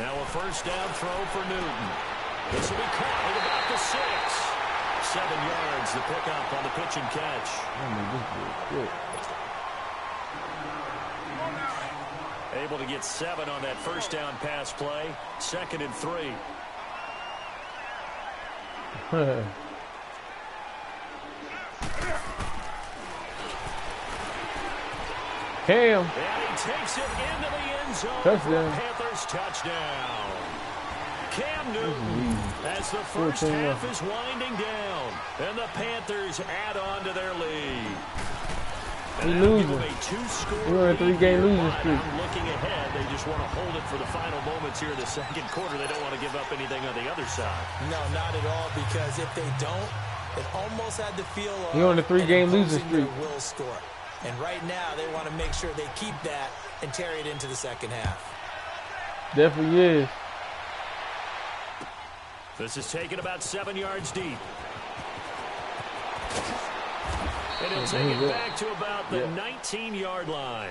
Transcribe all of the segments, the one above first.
Now a first down throw for Newton. This will be caught at about the 6. 7 yards, the pickup on the pitch and catch. Able to get 7 on that first down pass play. 2nd and 3. Cam. And he takes it into the end zone. Touchdown. Panthers touchdown. Cam Newton as the first half is winding down. And the Panthers add on to their lead. He's losing. We're on a 3-game losing streak. I'm looking ahead. They just want to hold it for the final moments here in the second quarter. They don't want to give up anything on the other side. No, not at all, because if they don't, it almost had the feel of you're on a 3-game losing streak. Will score. And right now, they want to make sure they keep that and carry it into the second half. Definitely is. This is taken about 7 yards deep. And he'll take it back to about the 19-yard line.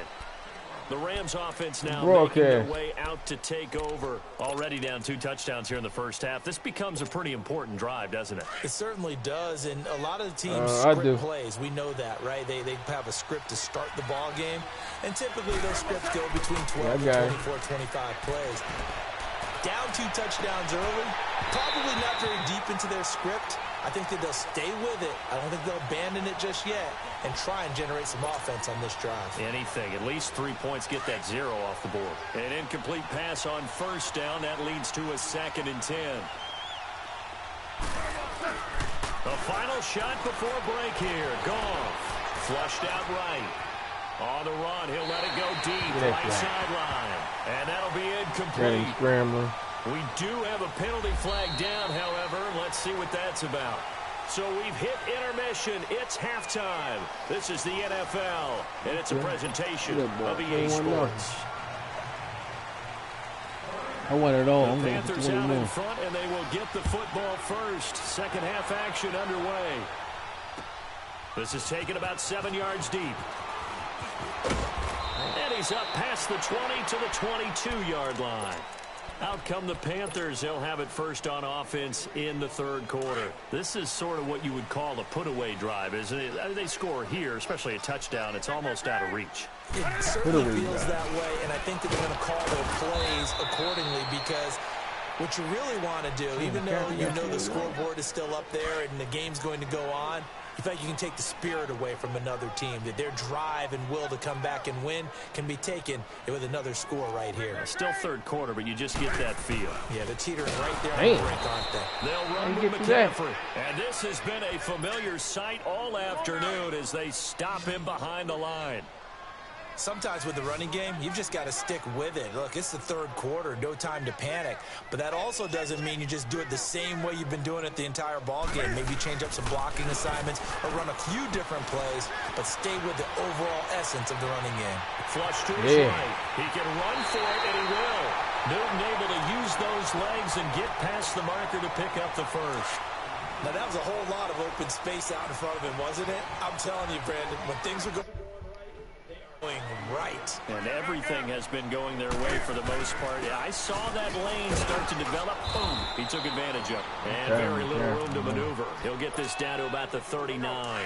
The Rams offense now making their way out to take over. Already down 2 touchdowns here in the first half. This becomes a pretty important drive, doesn't it? It certainly does, and a lot of the teams script plays. We know that, right? They have a script to start the ball game, and typically those scripts go between 12 and 24, 25 plays. Down 2 touchdowns early, probably not very deep into their script. I think that they'll stay with it. I don't think they'll abandon it just yet and try and generate some offense on this drive. Anything. At least 3 points, get that 0 off the board. An incomplete pass on first down. That leads to a 2nd and 10. The final shot before break here. Goff flushed out right. On the run, he'll let it go deep, right sideline. And that'll be incomplete. We do have a penalty flag down, however. Let's see what that's about. So we've hit intermission. It's halftime. This is the NFL, and it's a presentation of EA Sports. I want it all. The Panthers out in front, and they will get the football first. Second half action underway. This is taken about 7 yards deep. And he's up past the 20 to the 22-yard line. Out come the Panthers. They'll have it first on offense in the third quarter. This is sort of what you would call a put-away drive, isn't it? They score here, especially a touchdown. It's almost out of reach. It certainly feels that way, and I think that they're going to call their plays accordingly, because what you really want to do, even though you know the scoreboard is still up there and the game's going to go on, you feel like you can take the spirit away from another team, that their drive and will to come back and win can be taken with another score right here. Still third quarter, but you just get that feel. Yeah, they're teetering right there on the brink, aren't they? They'll run with McCaffrey. And this has been a familiar sight all afternoon as they stop him behind the line. Sometimes with the running game, you've just got to stick with it. Look, it's the third quarter, no time to panic. But that also doesn't mean you just do it the same way you've been doing it the entire ball game. Maybe change up some blocking assignments or run a few different plays, but stay with the overall essence of the running game. Flush to his right. He can run for it, and he will. Newton able to use those legs and get past the marker to pick up the first. Now, that was a whole lot of open space out in front of him, wasn't it? I'm telling you, Brandon, when things are going right. And everything has been going their way for the most part. I saw that lane start to develop. Boom. He took advantage of it. And very little room to maneuver. He'll get this down to about the 39.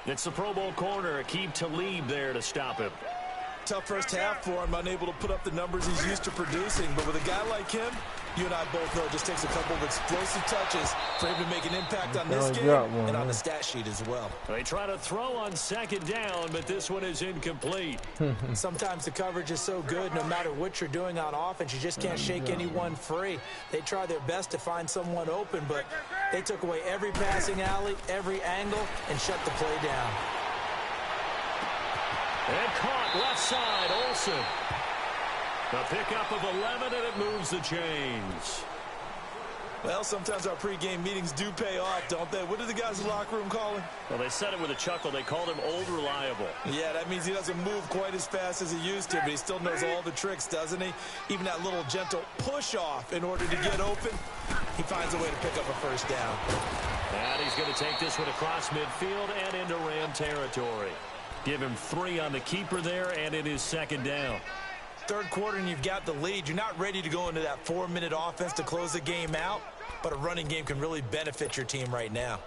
It's the Pro Bowl corner, Aqib Talib there to stop him. Tough first half for him, unable to put up the numbers he's used to producing. But with a guy like him, you and I both know it just takes a couple of explosive touches for him to make an impact on this game and on the stat sheet as well. They try to throw on second down, but this one is incomplete. Sometimes the coverage is so good, no matter what you're doing on offense, you just can't shake anyone free. They try their best to find someone open, but they took away every passing alley, every angle, and shut the play down. And caught left side, Olsen. The pickup of 11, and it moves the chains. Well, sometimes our pregame meetings do pay off, don't they? What do the guys in the locker room call him? Well, they said it with a chuckle. They called him Old Reliable. Yeah, that means he doesn't move quite as fast as he used to, but he still knows all the tricks, doesn't he? Even that little gentle push-off in order to get open, he finds a way to pick up a first down. And he's going to take this one across midfield and into Ram territory. Give him 3 on the keeper there, and it is second down. third quarter and you've got the lead, you're not ready to go into that 4-minute offense to close the game out, but a running game can really benefit your team right now.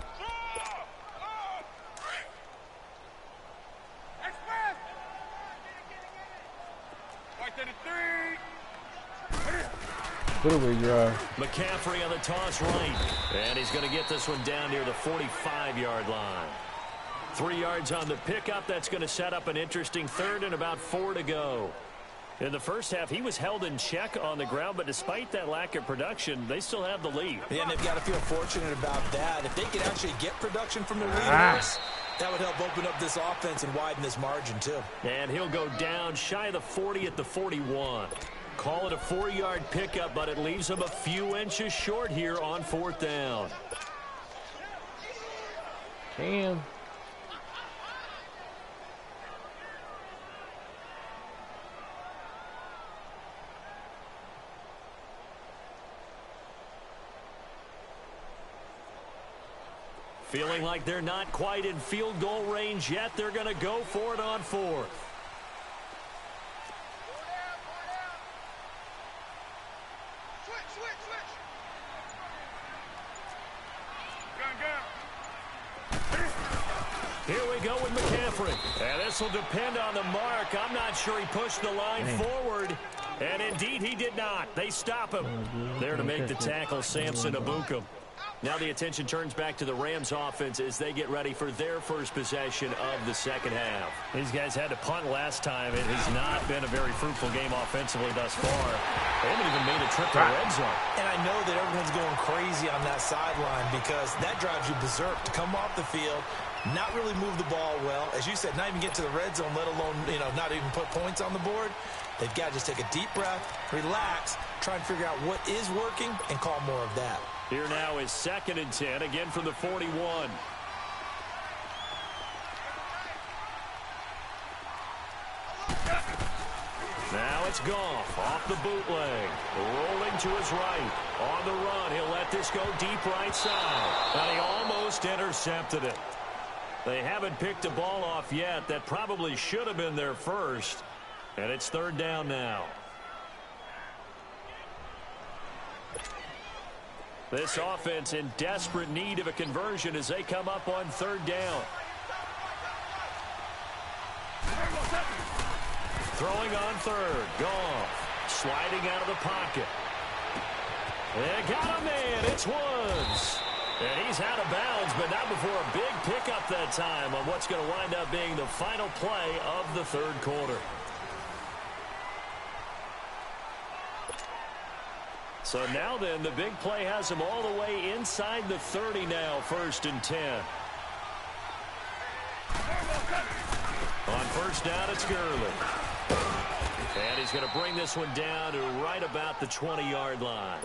McCaffrey on the toss right. And he's going to get this one down near the 45-yard line. 3 yards on the pickup. That's going to set up an interesting third and about 4 to go. In the first half, he was held in check on the ground, but despite that lack of production, they still have the lead. Yeah, and they've got to feel fortunate about that. If they could actually get production from their leaders, that would help open up this offense and widen this margin, too. And he'll go down shy of the 40 at the 41. Call it a 4-yard pickup, but it leaves him a few inches short here on 4th down. Damn. Feeling like they're not quite in field goal range yet. They're going to go for it on 4th. Here we go with McCaffrey. And this will depend on the mark. I'm not sure he pushed the line forward. And indeed he did not. They stop him. There to make the tackle, Samson Abukum. Now the attention turns back to the Rams offense as they get ready for their first possession of the second half. These guys had to punt last time. It has not been a very fruitful game offensively thus far. They haven't even made a trip to the red zone. And I know that everyone's going crazy on that sideline because that drives you berserk to come off the field, not really move the ball well. As you said, not even get to the red zone, let alone, not even put points on the board. They've got to just take a deep breath, relax, try and figure out what is working, and call more of that. Here now is 2nd and 10, again from the 41. Now it's Goff off the bootleg, rolling to his right. On the run, he'll let this go deep right side. And he almost intercepted it. They haven't picked a ball off yet. That probably should have been their first. And it's 3rd down now. This offense in desperate need of a conversion as they come up on 3rd down. Throwing on 3rd. Goff sliding out of the pocket. They got a man. It's Woods. And he's out of bounds, but not before a big pickup that time on what's going to wind up being the final play of the 3rd quarter. So now then, the big play has him all the way inside the 30 now, 1st and 10. On 1st down, it's Gurley. And he's going to bring this one down to right about the 20-yard line.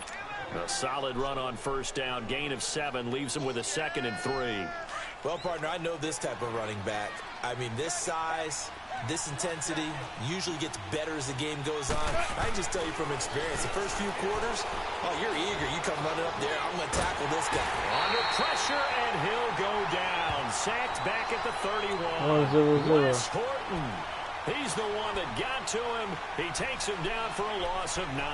A solid run on 1st down, gain of 7, leaves him with a 2nd and 3. Well, partner, I know this type of running back. I mean, this size, this intensity usually gets better as the game goes on. I can just tell you from experience, the first few quarters, oh, you're eager. You come running up there, I'm going to tackle this guy. Under pressure, and he'll go down. Sacked back at the 31. Wes Horton. He's the one that got to him. He takes him down for a loss of 9.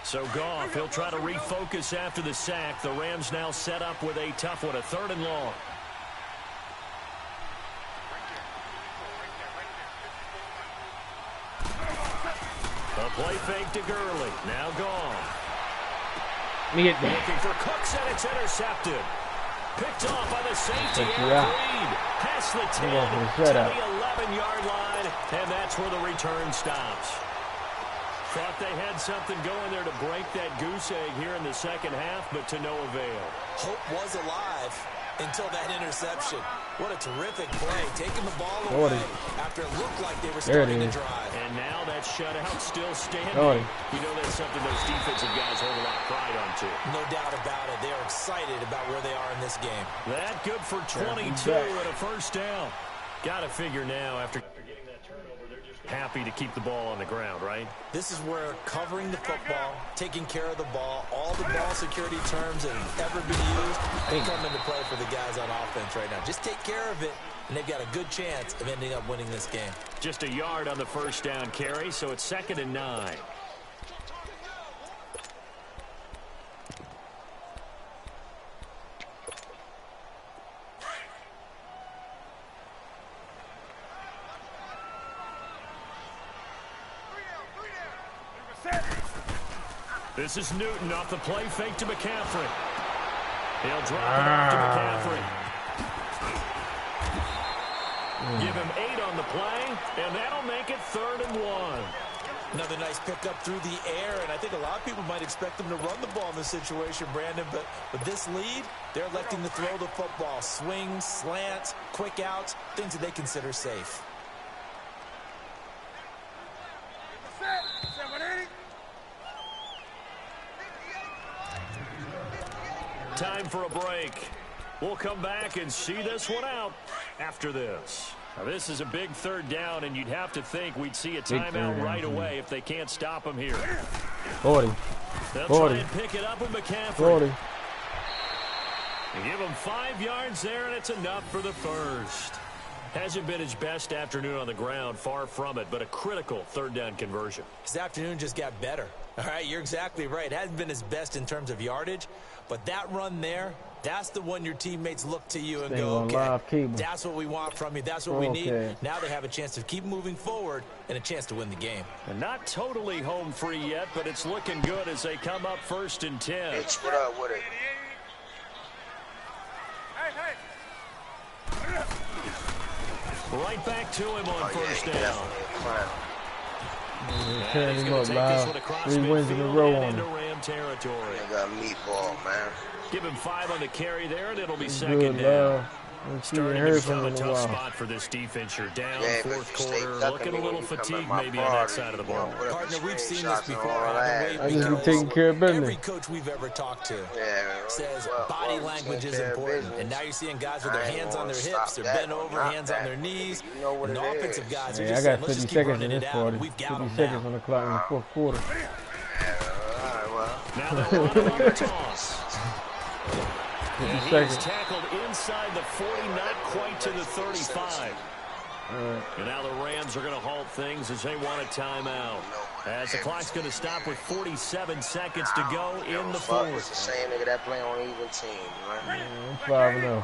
So Goff, he'll try to refocus after the sack. The Rams now set up with a tough one, a 3rd and long. A play fake to Gurley. Now Goff. Looking for Cooks, and it's intercepted. Picked off by the safety, Eric Reed. Past the 10 to the 11-yard line, and that's where the return stops. Thought they had something going there to break that goose egg here in the second half, but to no avail. Hope was alive until that interception. What a terrific play, taking the ball away after it looked like they were starting to drive. And now that shutout still standing. You know that's something those defensive guys hold a lot of pride on, too. No doubt about it. They're excited about where they are in this game. That good for 22 and a 1st down. Got to figure now after getting that turnover, they're just happy to keep the ball on the ground, right? This is where covering the football, taking care of the ball, all the ball security terms that have ever been used, they come into play for the guys on offense right now. Just take care of it, and they've got a good chance of ending up winning this game. Just a yard on the first down carry, so it's 2nd and 9. This is Newton off the play fake to McCaffrey. He'll drop it off to McCaffrey. Give him 8 on the play, and that'll make it 3rd and 1. Another nice pickup through the air, and I think a lot of people might expect them to run the ball in this situation, Brandon, but with this lead, they're electing to throw the football. Swings, slants, quick outs, things that they consider safe. Time for a break. We'll come back and see this one out after this. Now, this is a big 3rd down, and you'd have to think we'd see a timeout right away if they can't stop him here. 40. They'll 40. try and pick it up with McCaffrey. 40. And give him 5 yards there, and it's enough for the first. Hasn't been his best afternoon on the ground, far from it, but a critical 3rd down conversion. His afternoon just got better. All right, you're exactly right. It hasn't been his best in terms of yardage, but that run there, that's the one your teammates look to you and go, okay, that's what we want from you. That's what we need. Now they have a chance to keep moving forward and a chance to win the game. And not totally home free yet, but it's looking good as they come up 1st and 10. Bitch, what up with it? Right back to him on 1st down. Turn him up loud. 3 wins in a row on him. Territory. They got meatball, man. Give him 5 on the carry there, and it'll be 2nd down. Starting to become a tough spot for this defense. You're down 4th quarter, looking a little fatigued maybe on that side of the ball. Partner, we've seen this before. I just be taking care of business. Every coach we've ever talked to says body language is important. And now you're seeing guys with their hands on their hips, they're bent over, hands on their knees. And the offensive guys are just saying, let's just keep running it out. We've got 50 seconds on the clock in the 4th quarter. Now they'll run it on the toss. And he's tackled inside the 40, not quite to the 35. And now the Rams are going to halt things as they want a timeout. As the clock's going to stop with 47 seconds to go in the 4th. It's the same nigga that play on even team, right? 5-0.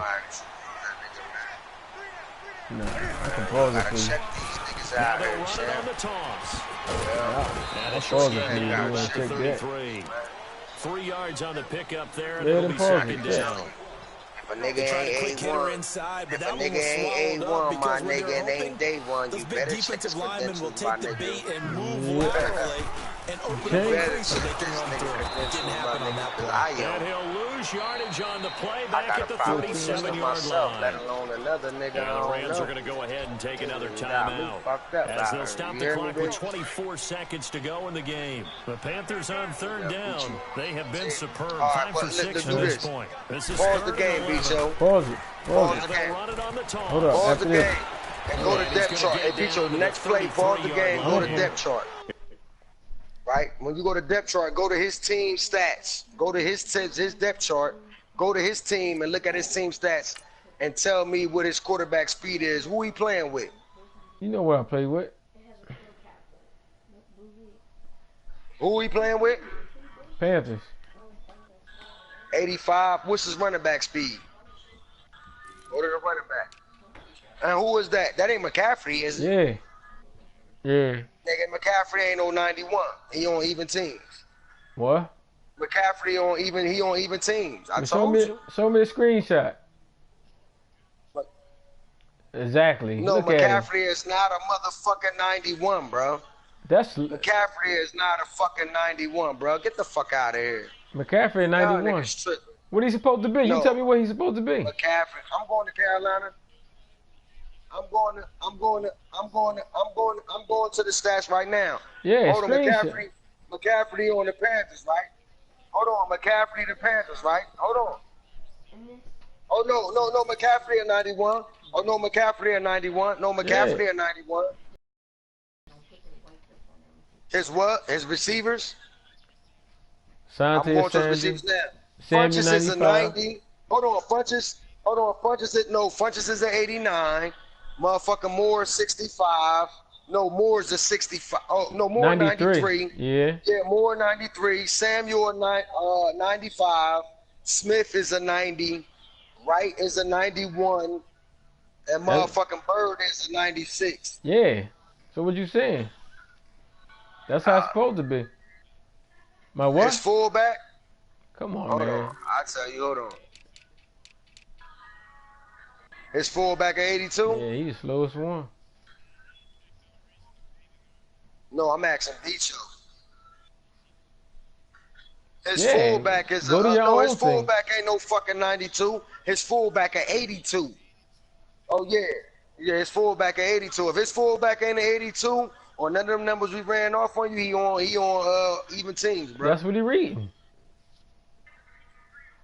No, I can pause it for you. Now they'll run it on the toss. I'll pause it for you. You want to take that? 3 yards on the pickup there, and it'll be 2nd down. If a nigga ain't A1, inside, but if a nigga ain't A1, my nigga, and ain't day one, you better check his linemen will credentials, my take the bait nigga. and move laterally and open up a crease so they can run through it. It didn't happen on that play. And he'll lose yardage on the play back at the 47-yard myself, let line. alone another nigga. And the Rams are going to go ahead and take another timeout as they'll stop the clock with 24 seconds to go in the game. The Panthers on 3rd down. They have been superb. 5 for 6 to this point. This is pause the game, Bicho. Pause it. Pause now it. they'll run it on the toss. Hold up. Pause the After this. game and go to depth chart. Hey, Bicho, next play, pause the game, go to depth chart. Right? When you go to depth chart, go to his team stats. Go to his depth chart. Go to his team and look at his team stats and tell me what his quarterback speed is. Who he playing with? You know what I play with. Who he playing with? Panthers. 85. What's his running back speed? Go to the running back. And who is that? That ain't McCaffrey, is it? Yeah. Yeah. Nigga, McCaffrey ain't on 91. He on even teams. What? McCaffrey on even teams. I told you. Show me the screenshot. Exactly. No, Look McCaffrey is not a motherfucking 91, bro. McCaffrey is not a fucking 91, bro. Get the fuck out of here. McCaffrey 91. What he supposed to be? No. You tell me what he's supposed to be. McCaffrey. I'm going to Carolina. I'm going to the stats right now. Yeah, hold on, McCaffrey on the Panthers, right? Hold on, McCaffrey the Panthers, right? Hold on. Oh no, McCaffrey at 91. Oh no, McCaffrey at 91. No, McCaffrey at 91. His what? His receivers? I'm going to his receivers now. Funches is a 90. Hold on, Funches. Hold on, Funches is an 89. Motherfucking Moore is 65. No, Moore's a 65. Oh, no, Moore 93. Yeah. Yeah, Moore 93. Samuel 95. Smith is a 90. Wright is a 91. And motherfucking Bird is a 96. Yeah. So what you saying? That's how it's supposed to be. My what? His fullback? Come on, hold man. on. I tell you, hold on. His fullback at 82? Yeah, he's the slowest one. No, I'm asking Bicho. His fullback is no, his fullback ain't no fucking 92. His fullback at 82. Oh yeah. Yeah, his fullback at 82. If his fullback ain't at 82, or none of them numbers we ran off on you, he on even teams, bro. That's what he reading.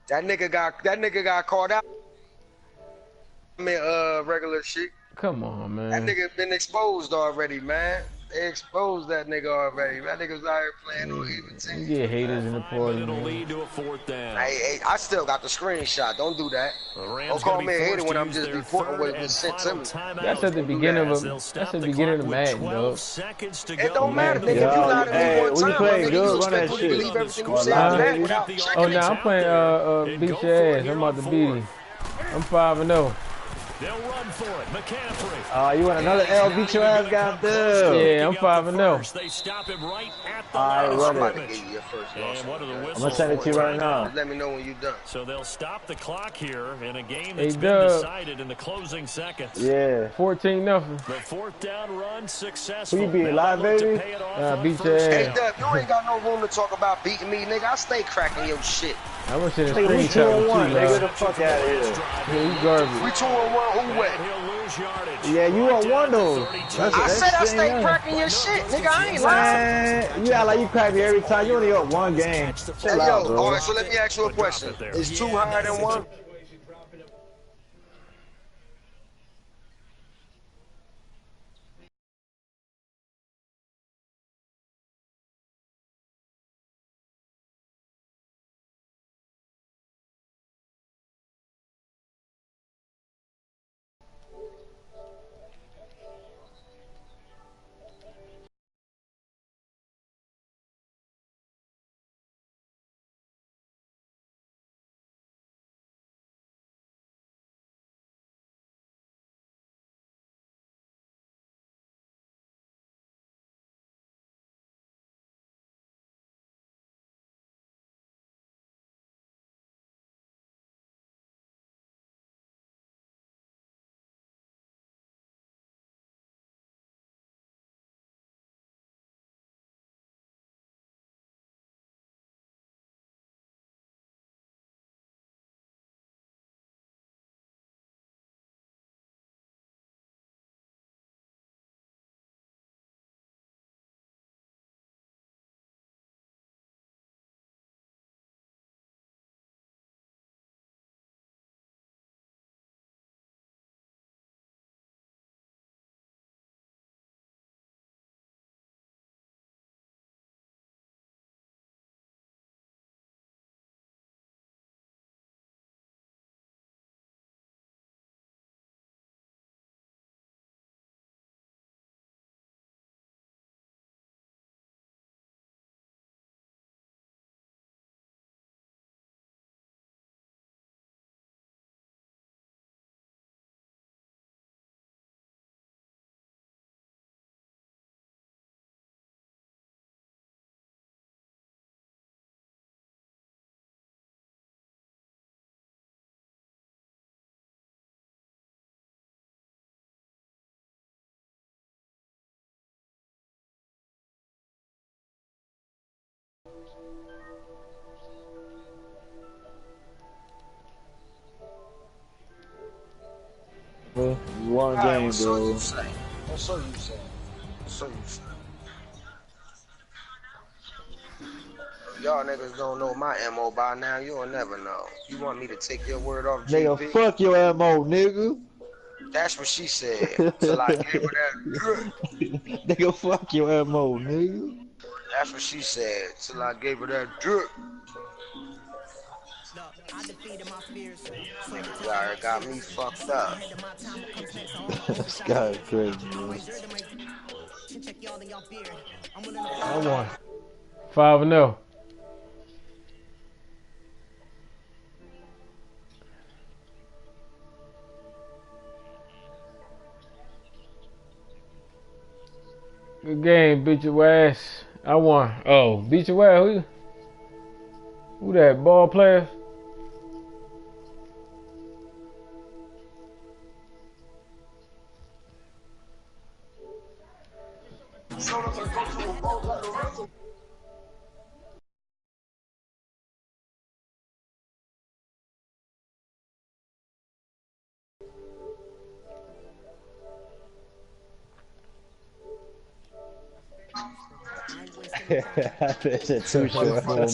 That nigga got caught out. I mean, regular shit. Come on, man. That nigga been exposed already, man. They exposed that nigga already. That nigga's out here playing on even teams. You get haters in the party. It'll lead to a 4th down. I still got the screenshot. Don't do that. Don't call me a hater when I'm just reporting what was sent to me. That's at the beginning of Madden, dog. It don't matter, nigga. If you got it one time, nigga, you expect me to believe everything you say after that without checking. Oh, now I'm playing beat your ass. I'm about to beat him. I'm 5-0. They'll run for it. McCaffrey. You want another L? Beat your ass, goddamn. Yeah, I'm 5-0. They stop him right at the line. I'm gonna send it to you right now. Just let me know when you're done. So they'll stop the clock here in a game that's been decided in the closing seconds. Yeah. 14-0. The 4th down run successful. Who you beating, live, baby? Beat your ass. Hey, Dub, you ain't got no room to talk about beating me, nigga. I stay cracking your shit. I wish it was nigga, we 2-1, nigga. The fuck out of here. Yeah, you garbage. We 2-1. Who wet? Yeah, you on one though. I said I stay cracking your shit, nigga. I ain't lying. You act like you crack me every time. You only up one game. Hey, yo, all right, so let me ask you a question. Is 2 higher than 1? One game, What's so bro. you say? What's so you say? What's so you say? Y'all niggas don't know my MO by now. You'll never know. You want me to take your word off, Nigga, GP? fuck your MO, nigga. That's what she said. Till I gave her that. Nigga, fuck your MO, nigga. That's what she said. Till I gave her that drip. Yeah, it got me fucked up. This guy is crazy, man. I won. 5-0. Good game, beat your ass. I won. Oh, beat your ass. Who that ball player? It's too short. Man.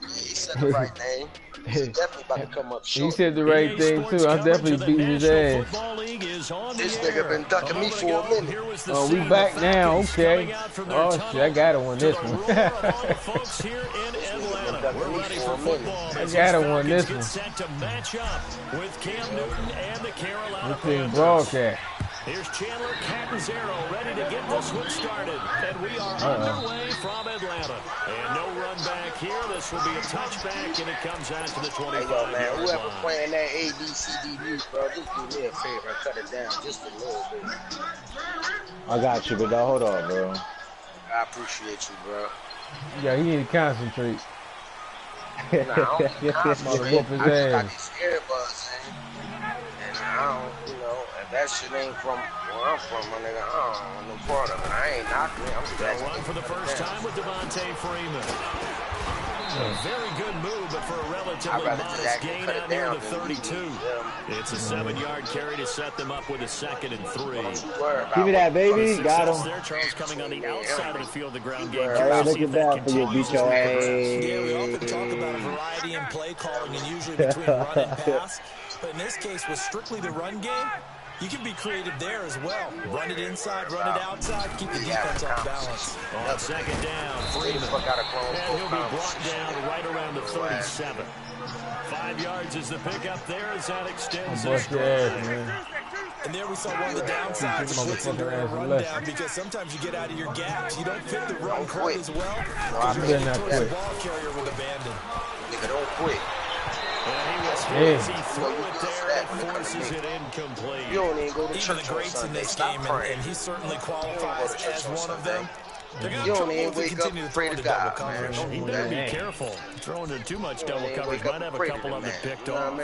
He said the right name. He's definitely about to come up short. He said the right thing too. I definitely beat his ass. This nigga been ducking me for a minute. Oh, we back now. Okay. Oh shit, I gotta win this one. I gotta win this one. This thing broadcast. Here's Chandler Catanzaro ready to get this one started. And we are underway from Atlanta. And no run back here. This will be a touchback, and it comes out to the 25-yard line. Man, whoever playing that ABCD, bro, just do me a favor. Cut it down just a little bit. I got you, but don't hold on, bro. I appreciate you, bro. Yeah, he need to concentrate. Nah, I don't concentrate. Whoop his I just got ass. these earbuds in. And I don't, you know, if that shit ain't from where I'm from, my nigga, I don't want no part of it. I ain't knocking it. I'm just They'll run for the first time with Devontae Freeman. A very good move, but for a relatively modest gain out near the 32. It's a 7-yard carry to set them up with a 2nd and 3. Give me that, baby. Got him. There, Charles, coming on the outside of the field, the ground game. Hey, look at that for you, beat your ass. Yeah, we often talk about variety in play calling and usually between run and pass. But in this case, with strictly the run game, you can be creative there as well. Run it inside, run it outside, keep the defense off balance. On 2nd down, Freeman. And he'll be brought down right around the 37. 5 yards is the pickup there as that extends this drive. And there we saw one of the downsides of blitzing during a run down, because sometimes you get out of your gaps. You don't fit the run quite as well. You better not quit. The ball carrier with abandon. Nigga, don't quit. And he was hit as he threw it there and forces it incomplete. You don't even go to Even church the greats in this game, and he certainly qualifies as one of them. You don't even wake up and pray to God, man. He better be careful. Throwing into too much double coverage might have a couple of them picked off.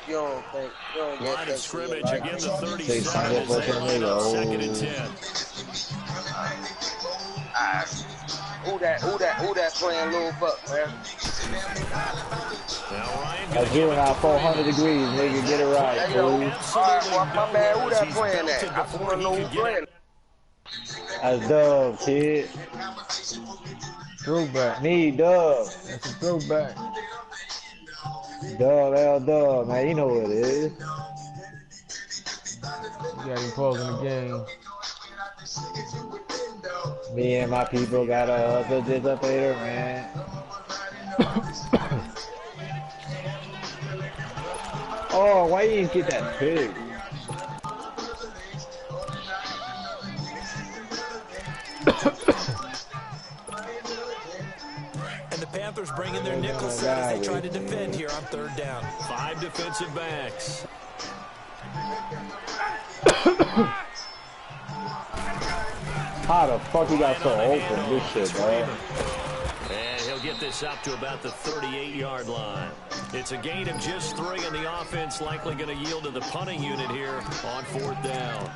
You don't think, you don't get Line of scrimmage again, the 37 They is signed up for there on tornado. 2nd and 10. Who that playing Lil Buck, man? Now Ryan I do it out 400 degrees, nigga. Get it right, Hey, yo, dude. alright, well, my man, who that playing at? I just want to know who playing. That's Dub, kid. Throwback. Me, Dub. That's a throwback. Dub, L Dub, man. You know what it is. You got him pausing the game. Me and my people got a hustle up later, man. Oh, why you didn't get that pig? And the Panthers bring in their nickel set as they try to defend here on 3rd down. 5 defensive backs. How the fuck you got so open this shit, bro? And he'll get this up to about the 38-yard line. It's a gain of just 3, and the offense likely going to yield to the punting unit here on 4th down.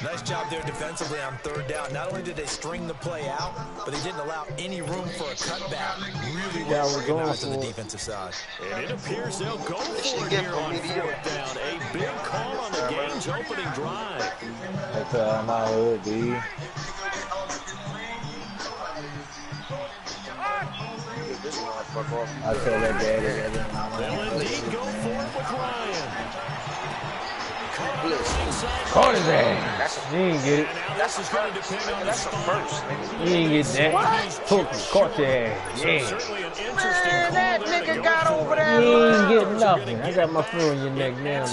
Nice job there defensively on 3rd down. Not only did they string the play out, but they didn't allow any room for a cutback. Really well organized on the defensive side. And it appears they'll go for it here on 4th down. A big call on the game's opening drive. That's my hood, B. I tell that daddy. They'll indeed go for it with Ryan. Caught his ass. He ain't get it. That's a first. That's a first. He ain't get that. Took him. Caught your ass. Yeah. Man, that nigga got over there. He ain't get nothing. I got my foot on your neck now.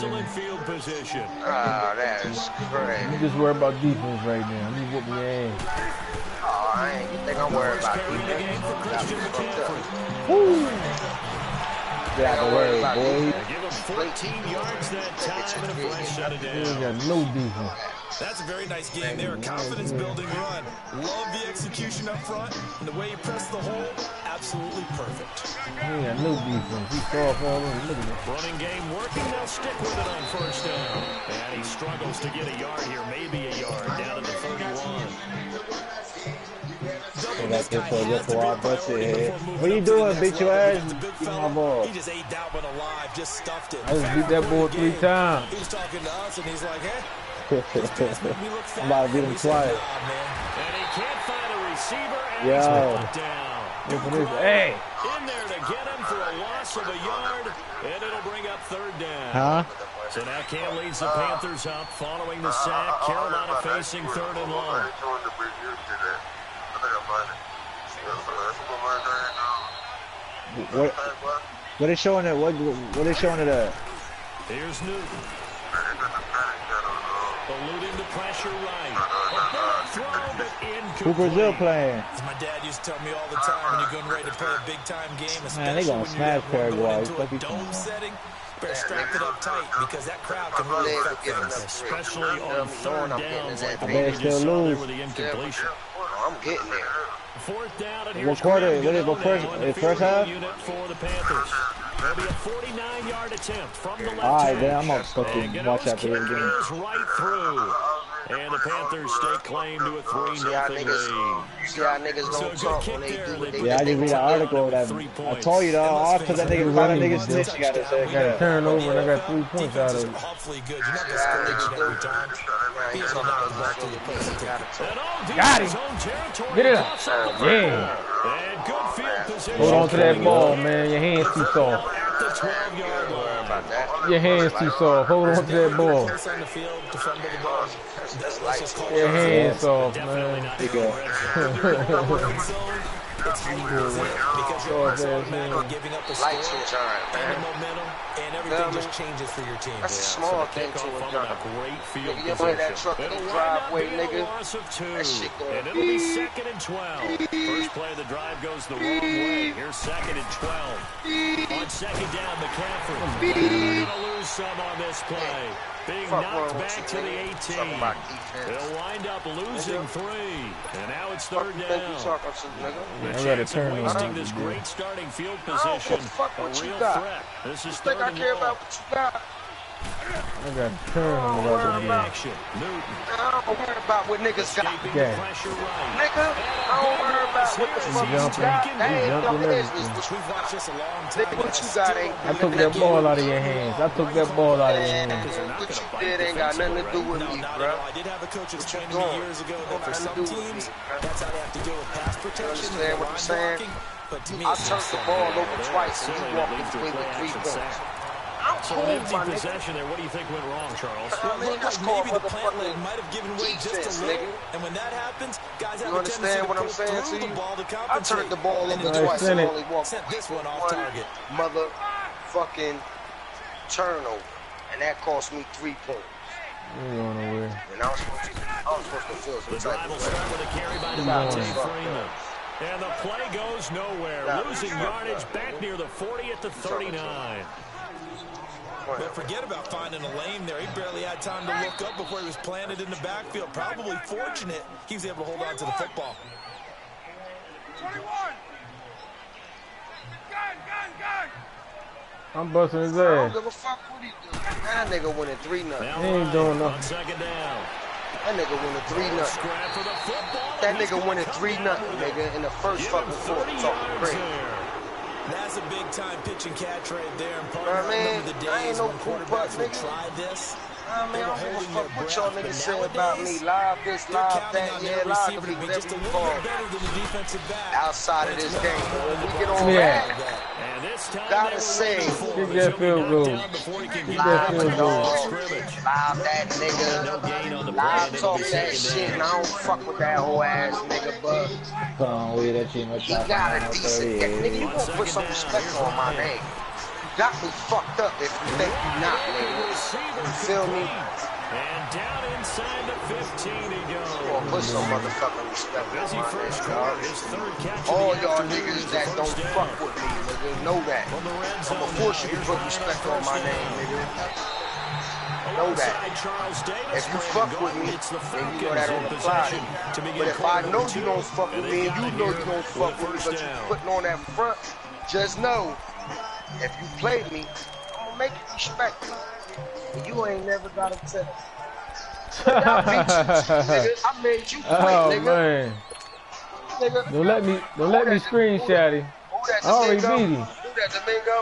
Ah, that is crazy. You just worry about defense right now. You whooping your ass. Oh, I ain't. You think I'm worried about defense? Woo. Get out the way, boy. Give him 14 yards that time and a fresh shut it He down. ain't got no defense. That's a very nice game there. A confidence-building run. Love the execution up front. And the way he pressed the hole, absolutely perfect. He ain't got no defense. He soft all over. Look at that. Running game working. They'll stick with it on first down. And he struggles to get a yard here. Maybe a yard down at the 31. What you doing, bitch your ass? Give my ball. He just ate that one alive, just stuffed it. I just beat that boy 3 times. He was talking to us, and he's like, hey. I'm about to beat him twice. And he can't find a receiver. And Yo. he's brought down. Look at this. Hey. In there to get him for a loss of a yard. And it'll bring up third down. Huh? So now Cam leads the Panthers up following the sack. Carolina facing third and long. What is showing it? What is showing it at? Here's Newton. Eluding the pressure right. Throw, but incomplete. Who Brazil playing? As my dad used to tell me all the time, when you're getting ready to play a big-time game, Man, they gonna smash Paraguay. into a dome setting, better strap it up tight because that crowd can really affect things. Especially on third down. I bet still lose. With the incompletion. I'm getting there. Fourth down and What quarter? What is the first half? Unit for the Panthers. There'll be a 49-yard attempt from the left. Alright, then I'm gonna fucking watch after this game. Right through. And the Panthers stake claim to a 3-0 lead. See how niggas don't talk when they do what they do. Yeah, I just read an article that I told you though. After that nigga found that nigga snitch, you gotta say. I got a turnover and I got 3 points out of it. Hopefully good. You're not discouraged every time. He is not back to the place. Got him. Get it up. Yeah. And good field position. Hold on to that ball, man. Your hands too soft. At the 12-yard line. Your hands too soft. Hold on to that ball. On the field to fumble the ball. Your hands soft, man. It's because you're giving up the score Lights will turn, and the man. momentum, and everything just changes for your team. That's a small thing to a gun. Nigga, you ever hear that truck in the driveway, nigga? That shit And going it'll be 2nd and 12. First play of the drive goes the wrong way. Here's 2nd and 12. On second down, McCaffrey. They're going to lose some on this play. Being knocked back to the 18. They'll wind up losing 3. And now it's third down. The chance of wasting this great starting field position. A real threat. This is third and long. I got a turnover out of the Action. Newton. I don't worry about what niggas got. Okay. Pressure right. Nigga, I don't worry about what the fuck you got. That ain't your business. We've watched this a long time. Nigga, what you got ain't I took that ball out of your hands. I took that ball out of your Man, hands. what you did ain't got nothing to do with me, Not bro. at all. I did have a coach explain to me years ago that for some teams, that's how they have to deal with pass protection and understand what I'm line saying? blocking. But to me, I it's turned the ball over twice and you walked away with 3 points. I'm So cool, an empty my nigga. possession there. What do you think went wrong, Charles? I mean, looked that's like called maybe the plant leg motherfucking might have given way just defense, a little. nigga. And when that happens, guys have You a tendency understand to what I'm go saying through to the you? ball to I compensate. turned the ball over And twice sent and it. only walked Sent this with one off one target. motherfucking turnover. And that cost me 3 points. You ain't going nowhere. And I was supposed to feel The some drive type will of way. start with a carry by Devontae Freeman. And the play goes nowhere. Losing yardage back near the 40 at the 39. But forget about finding a lane there. He barely had time to look up before he was planted in the backfield. Probably fortunate he was able to hold on to the football. 21! Gun! I'm busting his I don't ass. give a fuck what he do. That nigga winning 3-0. Now He ain't doing on nothing. second down. That nigga winning 3-0. Scrap for the football. That nigga winning 3-0, nigga, in the first fucking quarter. Talking crazy. That's a big-time pitch and catch right there. And part Nah, of man, the I ain't days no when cool quarterbacks butt, would nigga. try this. I mean, I don't give a holding fuck their what y'all breath, niggas but say about me. nowadays, Live this, they're live counting that. on Yeah, their live receiver to to be be just a every little call bit better than the defensive back. outside of this game. But when we get on Yeah. that, And this gotta say, get that field goal. Get that field goal. Loud that nigga. Loud talk that shit. And I don't fuck with that whole ass nigga, but he got a decent game. Nigga, you gonna put some respect on my name. You got me fucked up if you think you not, nigga. You feel me? And down inside the 15 he goes. Gonna put some motherfucking respect on my name, dog. All y'all niggas that don't fuck with me, nigga, know that. I'ma force you to put respect on my name, nigga. Know that. If you fuck with me, then you know that don't apply to me. But if I know you don't fuck with me and you know you don't fuck with me, but you putting on that front, just know, if you play me, I'm gonna make you respect me. You ain't never got a test. I beat you, nigga. I made you quit, nigga. Man. Nigga. Don't let me screenshot him. I already beat him. Who that Domingo?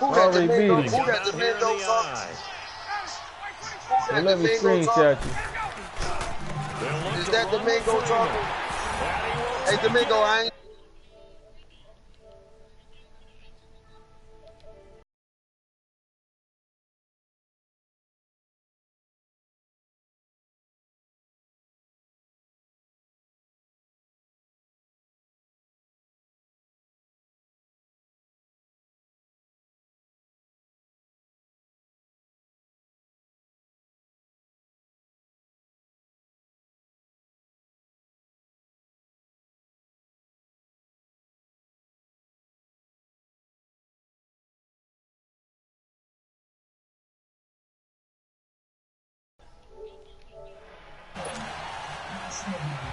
Who that Domingo? Who that Domingo from? Don't let me screenshot you. Is that Domingo talking? Hey Domingo, I ain't.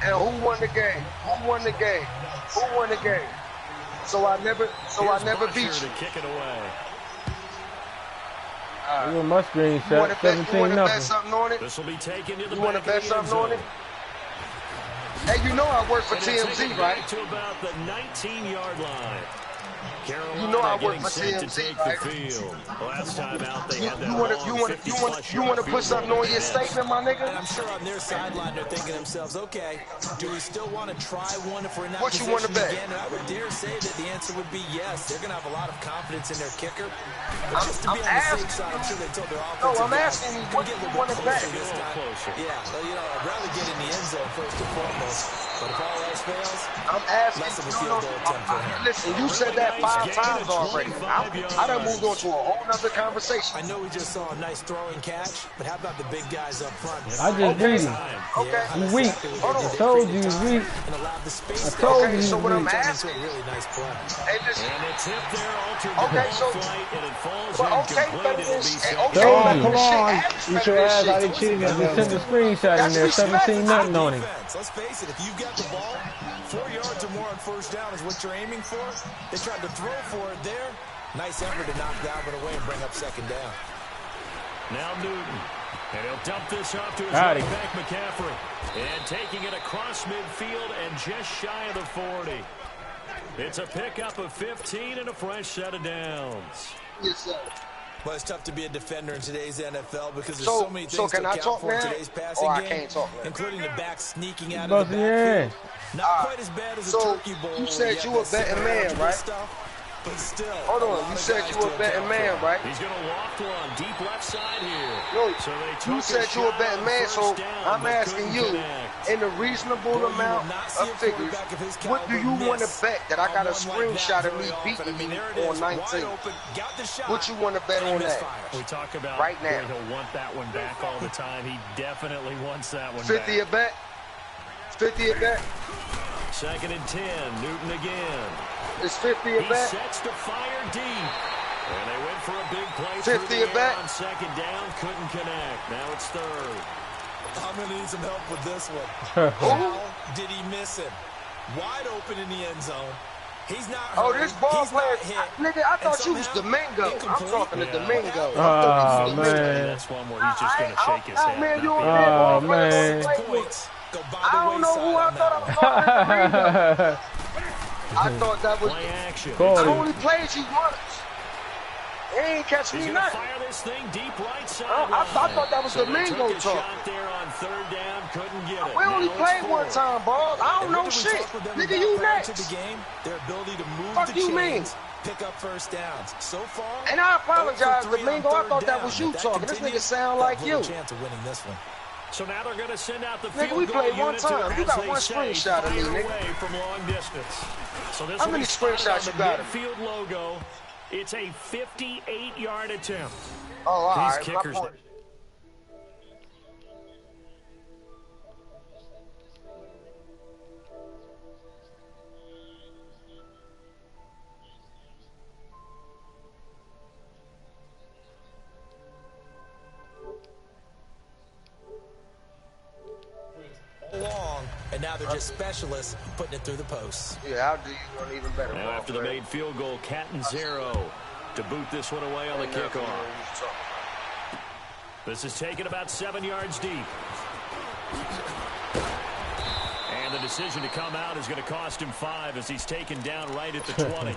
And who won the game? Who won the game? Who won the game? So I never beat you. Kick it away. You on my screenshot, 17-0. You want to bet something on it? This will be taken to the You want to bet something on it? Hey, you know I work for TMZ, right? To about the 19-yard line. You know I work for TMZ, right? Last time out, they had that you want to put something on your statement, my nigga? And I'm sure on their sideline they're thinking to themselves, okay, do we still want to try one if we're in that What you want to bet? again? And I would dare say that the answer would be yes. They're going to have a lot of confidence in their kicker. I'm asking you. I'm sure they told their offensive I'm asking you what you want to bet. Yeah, well, I'd rather get in the end zone first and foremost. But if all else fails, I'm asking less of a field goal attempt for him. Listen, you said that 5 times already. I done moved on to a whole nother conversation. I know we just saw a nice throwing catch, but how about the big guys up front? I just beat him. Okay. You weak. I told you he's weak. I told you he's so what I'm weak. asking, really nice play. Hey, listen. And it's hit there, altered Okay, so Come on. Eat your ass. I didn't cheat I just sent the screenshot in there, 17-0 on him. Let's face it, if you've got the ball, 4 yards or more on first down is what you're aiming for. They tried to throw for it there. Nice effort to knock Dalvin away and bring up second down. Now Newton. And he'll dump this off to his running back, McCaffrey. And taking it across midfield and just shy of the 40. It's a pickup of 15 and a fresh set of downs. Yes, sir. Well, it's tough to be a defender in today's NFL because there's so many things to can I account talk for in now? today's passing I game, can't talk now. including the back sneaking out of the backfield. Not quite as bad as a turkey bowl. You said you a betting man, right? But still, hold on, you said you a betting man, right? He's going to loft one deep left side here. No, you said you a betting man, so I'm asking you, in a reasonable amount of figures, what do you want to bet that I got a screenshot of me beating you on 19? What you want to bet on that? We talk about right now. He'll want that one back all the time. He definitely wants that one 50 back. a bet? 50 a bet? 2nd and 10, Newton again. It's 50 a bet? He sets to fire deep. And they went for a big play 50 a bet? on 2nd down, couldn't connect. Now it's 3rd. I'm going to need some help with this one. How did he miss him? Wide open in the end zone. He's not hurt. This ball player, nigga, I thought you was Domingo. I'm talking to Domingo. Oh, man. That's one where he's just going to shake his head. Man, you oh, man. I don't know who I thought I was talking to Domingo. I thought that was play action. I only played you once. He ain't catch me nothing. Fire this thing deep right side. I thought that was Domingo talking. Shot there on third down, couldn't get it. We only played one time, bro. I don't know shit. Nigga, you next. The game, their ability to move Fuck the you chains, pick up first downs. So far, and I apologize, Domingo. I thought that was you talking. This nigga sound like you. Chance of winning this one. So now they're going to send out the nigga, field we goal played one time. You got one screenshot of me, nigga. Away from long distance. So this how many screenshots you got? Field logo. It's a 58-yard attempt. Oh, all right. These kickers. Long, and now they're just specialists putting it through the posts. Yeah, I'll do you one even better. Now after the made field goal, Catanzaro to boot this one away on the kickoff. This is taken about 7 yards deep. And the decision to come out is going to cost him 5 as he's taken down right at the 20.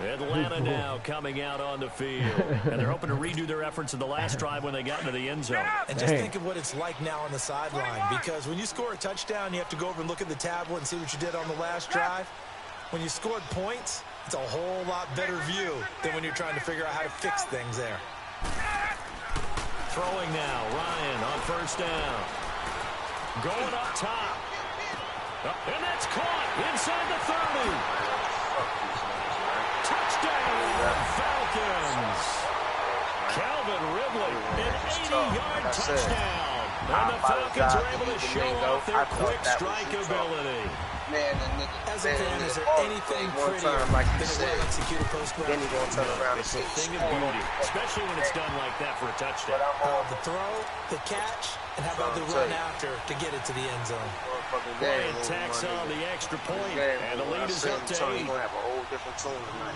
Atlanta now coming out on the field. And they're hoping to redo their efforts in the last drive when they got into the end zone. And just think of what it's like now on the sideline. Because when you score a touchdown, you have to go over and look at the tablet and see what you did on the last drive. When you scored points, it's a whole lot better view than when you're trying to figure out how to fix things there. Throwing now, Ryan on first down. Going up top. And that's caught inside the 30. Touchdown, Falcons. Calvin Ridley, an 80-yard touchdown. And the Falcons are able to show off their quick strike ability. Man, as a fan, is there anything prettier than a well-executed post-grab? Then you're going to turn around and It's a thing of beauty, especially when it's done like that for a touchdown. The throw, the catch, and how about the run after to get it to the end zone? Bryant tacks on the extra point, and the lead is up to 8.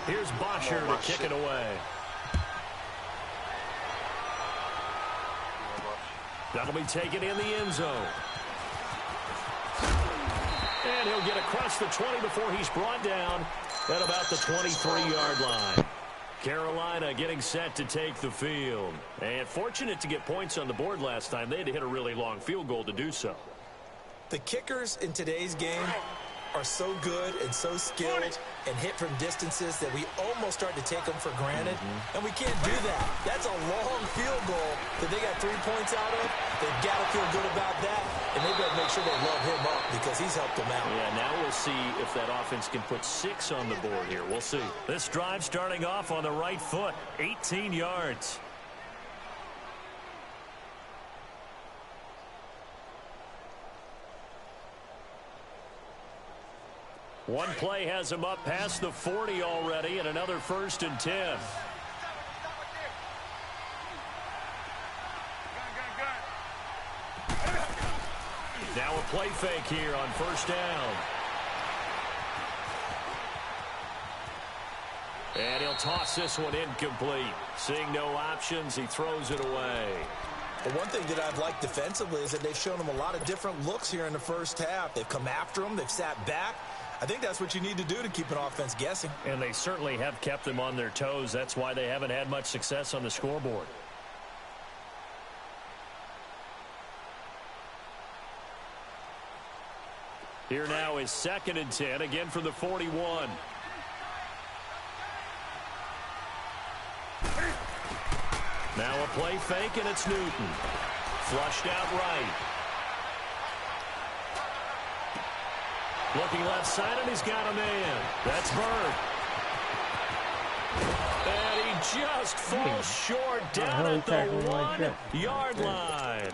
Here's Bosher to kick it away. That'll be taken in the end zone. And he'll get across the 20 before he's brought down at about the 23-yard line. Carolina getting set to take the field. And fortunate to get points on the board last time. They had to hit a really long field goal to do so. The kickers in today's game are so good and so skilled and hit from distances that we almost start to take them for granted. And we can't do that. That's a long field goal that they got 3 points out of. They've got to feel good about that. And they've got to make sure they love him up because he's helped them out. Yeah, now we'll see if that offense can put 6 on the board here. We'll see. This drive starting off on the right foot, 18 yards. One play has him up past the 40 already, and another 1st and 10. Now a play fake here on 1st down. And he'll toss this one incomplete. Seeing no options, he throws it away. But one thing that I've liked defensively is that they've shown him a lot of different looks here in the first half. They've come after him. They've sat back. I think that's what you need to do to keep an offense guessing. And they certainly have kept them on their toes. That's why they haven't had much success on the scoreboard. Here now is 2nd and 10, again from the 41. Now a play fake, and it's Newton. Flushed out right. Looking left side, and he's got a man. That's Bird. And he just falls short down at the 1-yard line.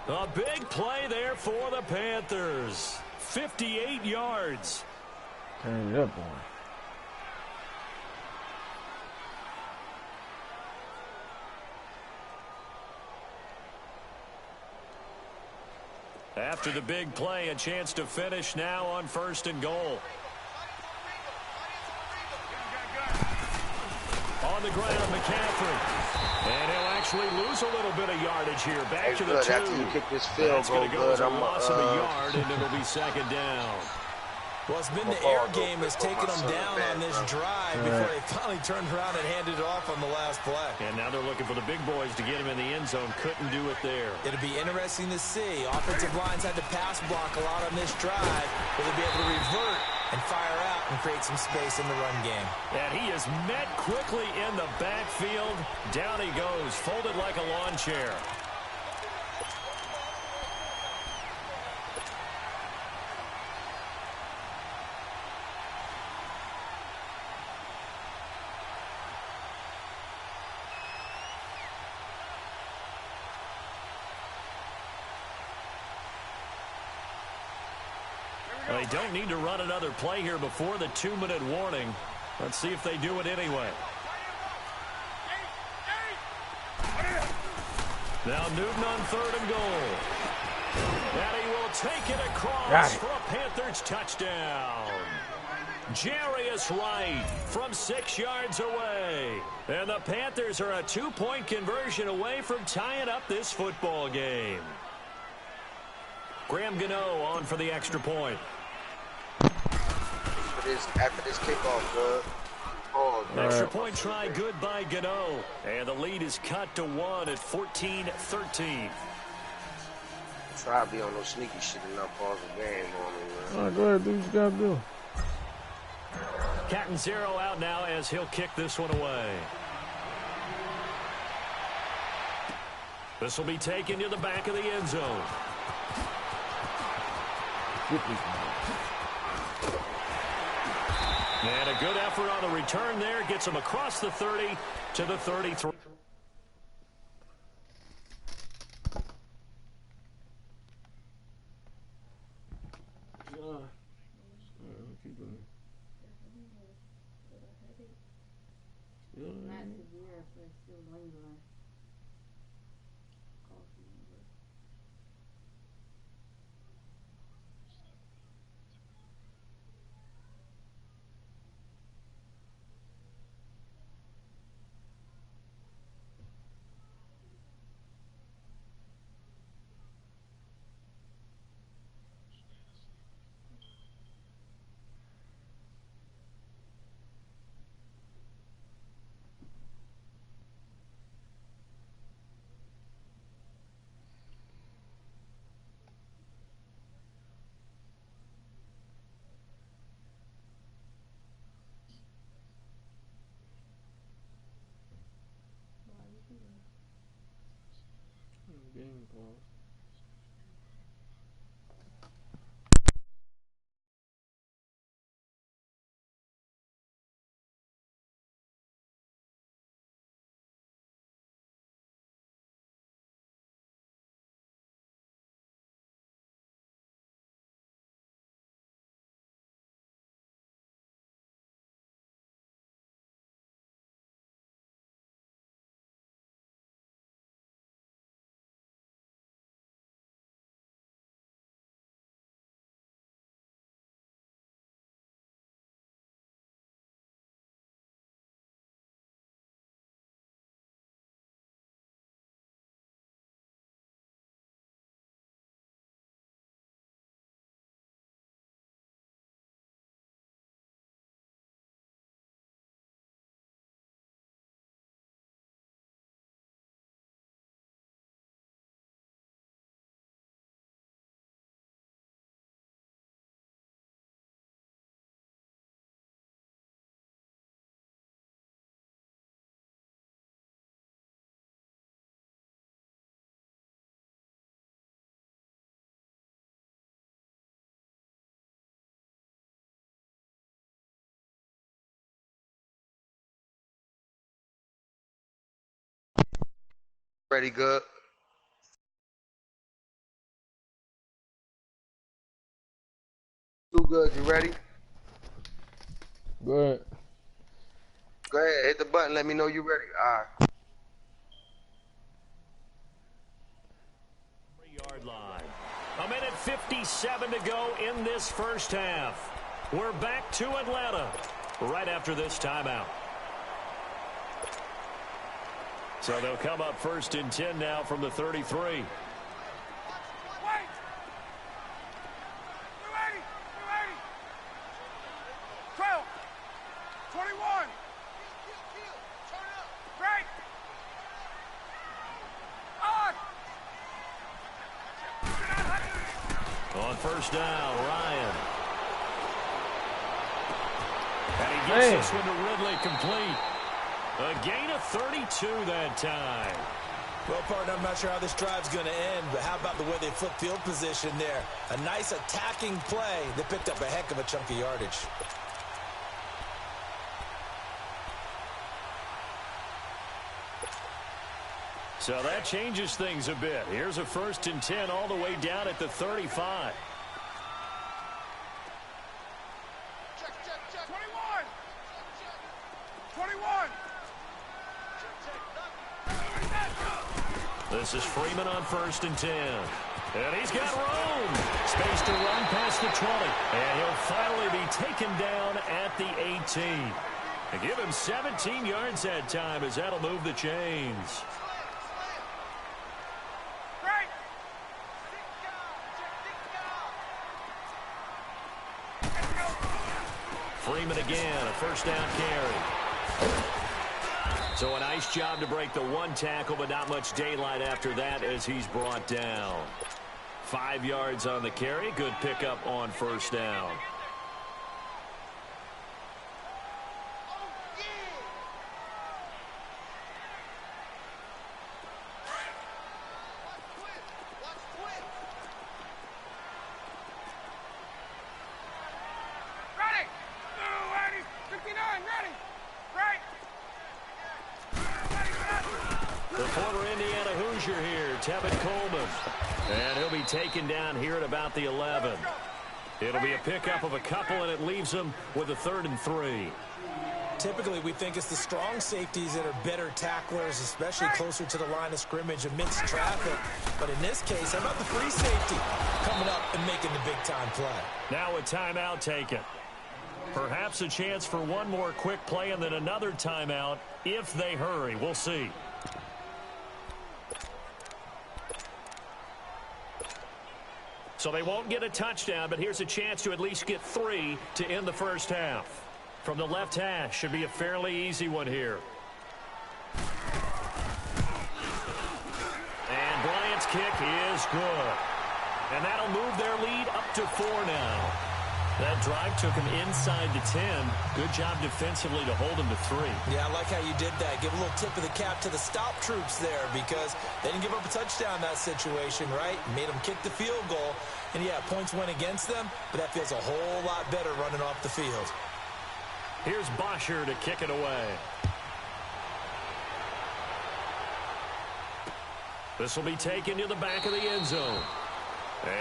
A big play there for the Panthers. 58 yards. Turn it up, boy. After the big play, a chance to finish now on 1st and goal. On the ground, McCaffrey. And he'll actually lose a little bit of yardage here. Back to the 2. After you kick this field That's going to go as a loss of a yard, and it'll be 2nd down. Well, it's been the air game that's taken them down on this drive before they finally turned around and handed it off on the last play. And now they're looking for the big boys to get him in the end zone. Couldn't do it there. It'll be interesting to see. Offensive lines had to pass block a lot on this drive. Will they be able to revert and fire out and create some space in the run game? And he is met quickly in the backfield. Down he goes, folded like a lawn chair. They don't need to run another play here before the 2-minute warning. Let's see if they do it anyway. Now Newton on 3rd and goal. And he will take it across for a Panthers touchdown. Jarius Wright from 6 yards away. And the Panthers are a 2-point conversion away from tying up this football game. Graham Gano on for the extra point. After this kickoff, good. Extra point try good by Gano. And the lead is cut to 1 at 14-13. Try to be on no sneaky shit and not pause the game on me, man. All right, go ahead, do what you got to do. Catanzaro out now as he'll kick this one away. This will be taken to the back of the end zone. And a good effort on the return there. Gets him across the 30 to the 33. Ready, good. Too good. You ready? Good. Go ahead. Hit the button. Let me know you ready. All right. 3-yard line. 1:57 to go in this first half. We're back to Atlanta right after this timeout. So they'll come up 1st and 10 now from the 33. 21. Break. On first down, Ryan. And he gets this one to Ridley complete. A gain of 32 that time. Well, partner, I'm not sure how this drive's going to end, but how about the way they flip field position there? A nice attacking play. They picked up a heck of a chunk of yardage. So that changes things a bit. Here's a 1st and 10 all the way down at the 35. Check. 21. 21. This is Freeman on 1st and 10. And he's got room. Space to run past the 20. And he'll finally be taken down at the 18. And give him 17 yards that time as that'll move the chains. Freeman again, a 1st down carry. So a nice job to break the one tackle, but not much daylight after that as he's brought down. 5 yards on the carry. Good pickup on 1st down. Taken down here at about the 11. It'll be a pickup of a couple, and it leaves them with a 3rd and 3. Typically, we think it's the strong safeties that are better tacklers, especially closer to the line of scrimmage amidst traffic. But in this case, how about the free safety coming up and making the big-time play? Now a timeout taken. Perhaps a chance for one more quick play and then another timeout if they hurry. We'll see. So they won't get a touchdown, but here's a chance to at least get 3 to end the first half. From the left hash, should be a fairly easy one here. And Bryant's kick is good. And that'll move their lead up to 4 now. That drive took him inside the 10. Good job defensively to hold him to 3. Yeah, I like how you did that. Give a little tip of the cap to the stop troops there because they didn't give up a touchdown in that situation, right? Made them kick the field goal. And, yeah, points went against them, but that feels a whole lot better running off the field. Here's Bosher to kick it away. This will be taken to the back of the end zone.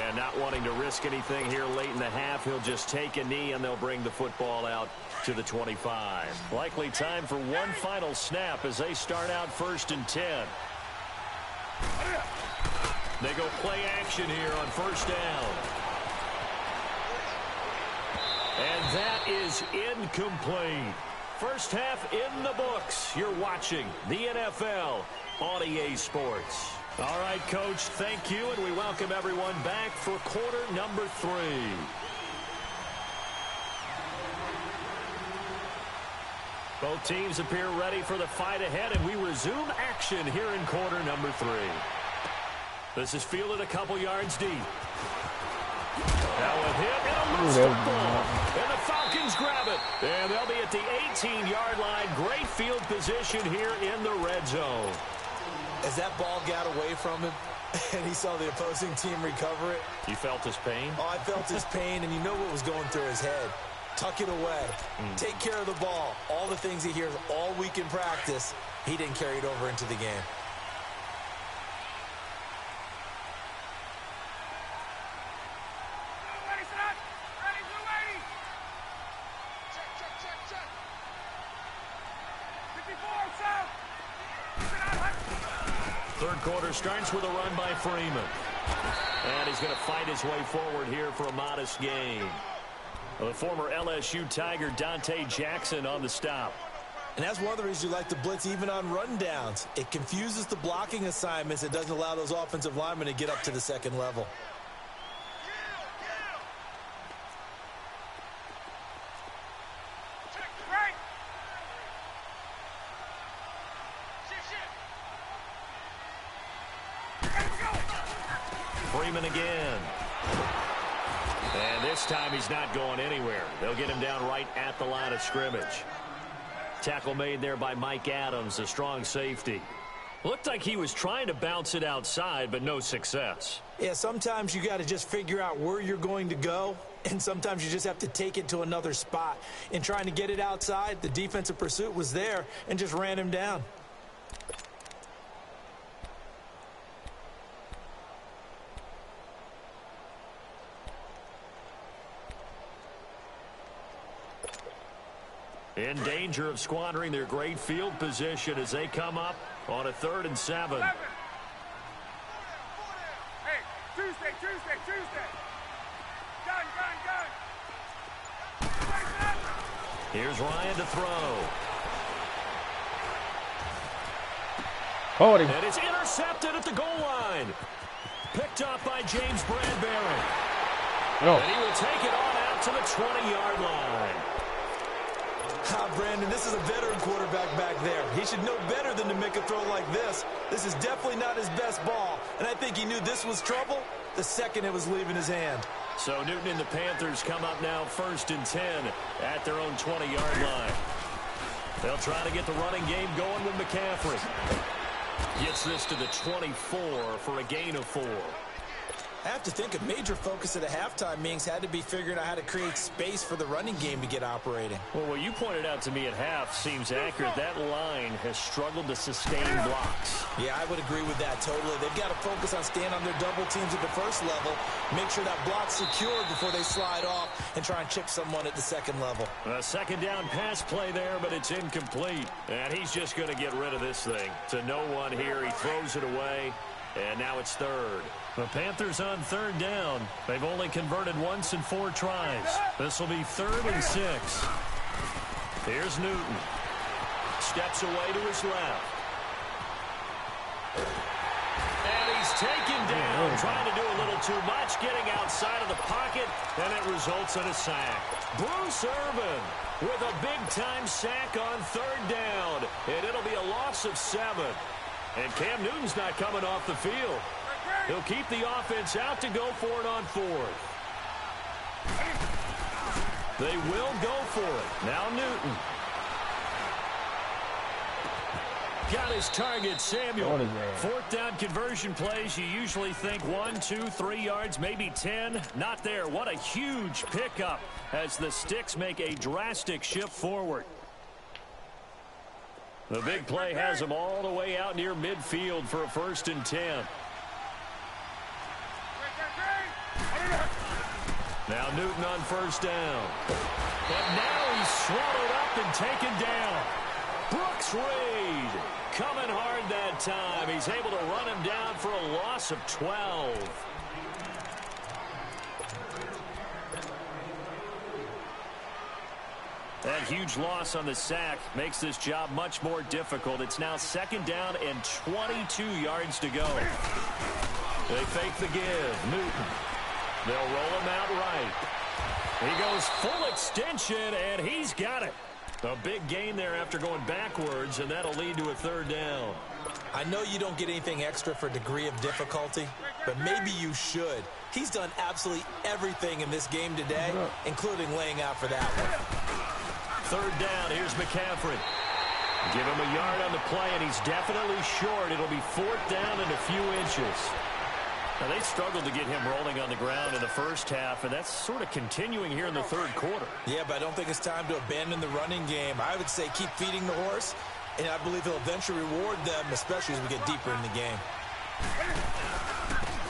And not wanting to risk anything here late in the half, he'll just take a knee and they'll bring the football out to the 25. Likely time for one final snap as they start out 1st and 10. They go play action here on 1st down. And that is incomplete. First half in the books. You're watching the NFL on EA Sports. All right, Coach, thank you, and we welcome everyone back for quarter number 3. Both teams appear ready for the fight ahead, and we resume action here in quarter number 3. This is fielded a couple yards deep. Now a hit and a loose football. And the Falcons grab it. And they'll be at the 18-yard line. Great field position here in the red zone. As that ball got away from him and he saw the opposing team recover it. You felt his pain? Oh, I felt his pain, and you know what was going through his head. Tuck it away. Take care of the ball. All the things he hears all week in practice, he didn't carry it over into the game. Third quarter starts with a run by Freeman. And he's going to fight his way forward here for a modest gain. The former LSU Tiger Dante Jackson on the stop. And that's one of the reasons you like to blitz even on rundowns. It confuses the blocking assignments. It doesn't allow those offensive linemen to get up to the second level. Freeman again. And this time he's not going anywhere. They'll get him down right at the line of scrimmage. Tackle made there by Mike Adams, a strong safety. Looked like he was trying to bounce it outside, but no success. Yeah, sometimes you got to just figure out where you're going to go, and sometimes you just have to take it to another spot. In trying to get it outside, the defensive pursuit was there and just ran him down. In danger of squandering their great field position as they come up on a 3rd and 7. Hey, Tuesday. Gun. Here's Ryan to throw. Caught him. And it's intercepted at the goal line. Picked up by James Bradbury. Oh. And he will take it on out to the 20-yard line. Brandon, this is a veteran quarterback back there. He should know better than to make a throw like this. This is definitely not his best ball, and I think he knew this was trouble the second it was leaving his hand. So Newton and the Panthers come up now 1st and 10 at their own 20-yard line. They'll try to get the running game going with McCaffrey. Gets this to the 24 for a gain of 4. I have to think a major focus at the halftime meetings had to be figuring out how to create space for the running game to get operating. Well, what you pointed out to me at half seems accurate. That line has struggled to sustain blocks. Yeah, I would agree with that totally. They've got to focus on staying on their double teams at the first level, make sure that block's secured before they slide off, and try and chip someone at the second level. A second down pass play there, but it's incomplete. And he's just going to get rid of this thing. To no one here, he throws it away, and now it's 3rd. The Panthers on 3rd down. They've only converted once in 4 tries. This will be 3rd and 6. Here's Newton. Steps away to his left. And he's taken down, trying to do a little too much, getting outside of the pocket, and it results in a sack. Bruce Irvin with a big-time sack on 3rd down, and it'll be a loss of 7. And Cam Newton's not coming off the field. He'll keep the offense out to go for it on 4th. They will go for it. Now Newton. Got his target, Samuel. 4th down conversion plays. You usually think 1, 2, 3 yards, maybe 10. Not there. What a huge pickup as the Sticks make a drastic shift forward. The big play has them all the way out near midfield for a 1st and 10. Now Newton on 1st down. But now he's swallowed up and taken down. Brooks Reed coming hard that time. He's able to run him down for a loss of 12. That huge loss on the sack makes this job much more difficult. It's now 2nd down and 22 yards to go. They fake the give. Newton. They'll roll him out right. He goes full extension, and he's got it. A big gain there after going backwards, and that'll lead to a 3rd down. I know you don't get anything extra for degree of difficulty, but maybe you should. He's done absolutely everything in this game today, including laying out for that one. 3rd down, here's McCaffrey. Give him a yard on the play, and he's definitely short. It'll be 4th down and a few inches. Now, they struggled to get him rolling on the ground in the first half, and that's sort of continuing here in the 3rd quarter. Yeah, but I don't think it's time to abandon the running game. I would say keep feeding the horse, and I believe he'll eventually reward them, especially as we get deeper in the game.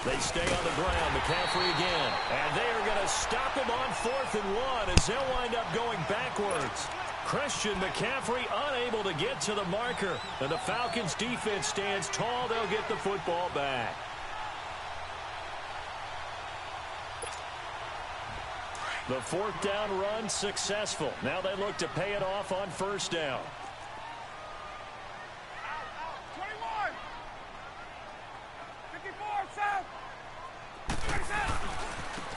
They stay on the ground. McCaffrey again. And they are going to stop him on 4th and 1 as they'll wind up going backwards. Christian McCaffrey unable to get to the marker. And the Falcons defense stands tall. They'll get the football back. The 4th down run successful. Now they look to pay it off on 1st down. 21. 54, south.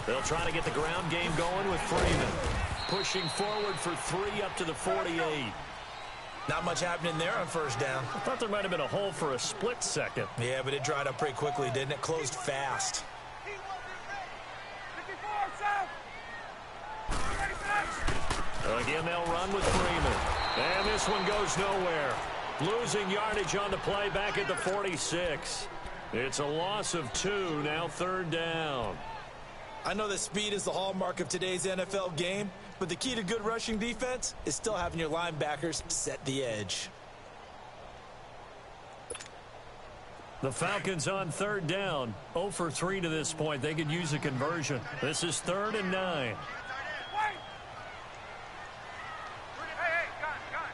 They'll try to get the ground game going with Freeman. Pushing forward for 3 up to the 48. Not much happening there on 1st down. I thought there might have been a hole for a split second. Yeah, but it dried up pretty quickly, didn't it? Closed fast. Again, they'll run with Freeman. And this one goes nowhere. Losing yardage on the play back at the 46. It's a loss of 2, now 3rd down. I know that speed is the hallmark of today's NFL game, but the key to good rushing defense is still having your linebackers set the edge. The Falcons on 3rd down. 0 for 3 to this point. They could use a conversion. This is 3rd and 9. Hey, gun.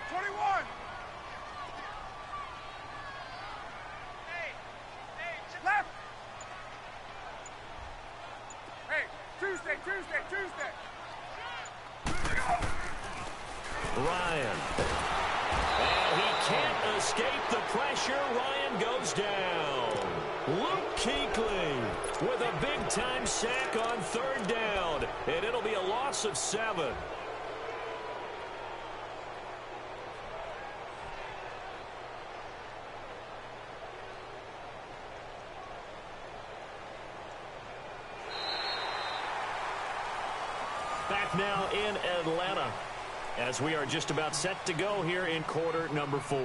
21. Left. Hey, Tuesday. Ryan. And he can't escape the pressure. Ryan goes down. Luke Kuechly with a big-time sack on 3rd down. And it'll be a loss of 7. Back now in Atlanta, as we are just about set to go here in quarter number 4.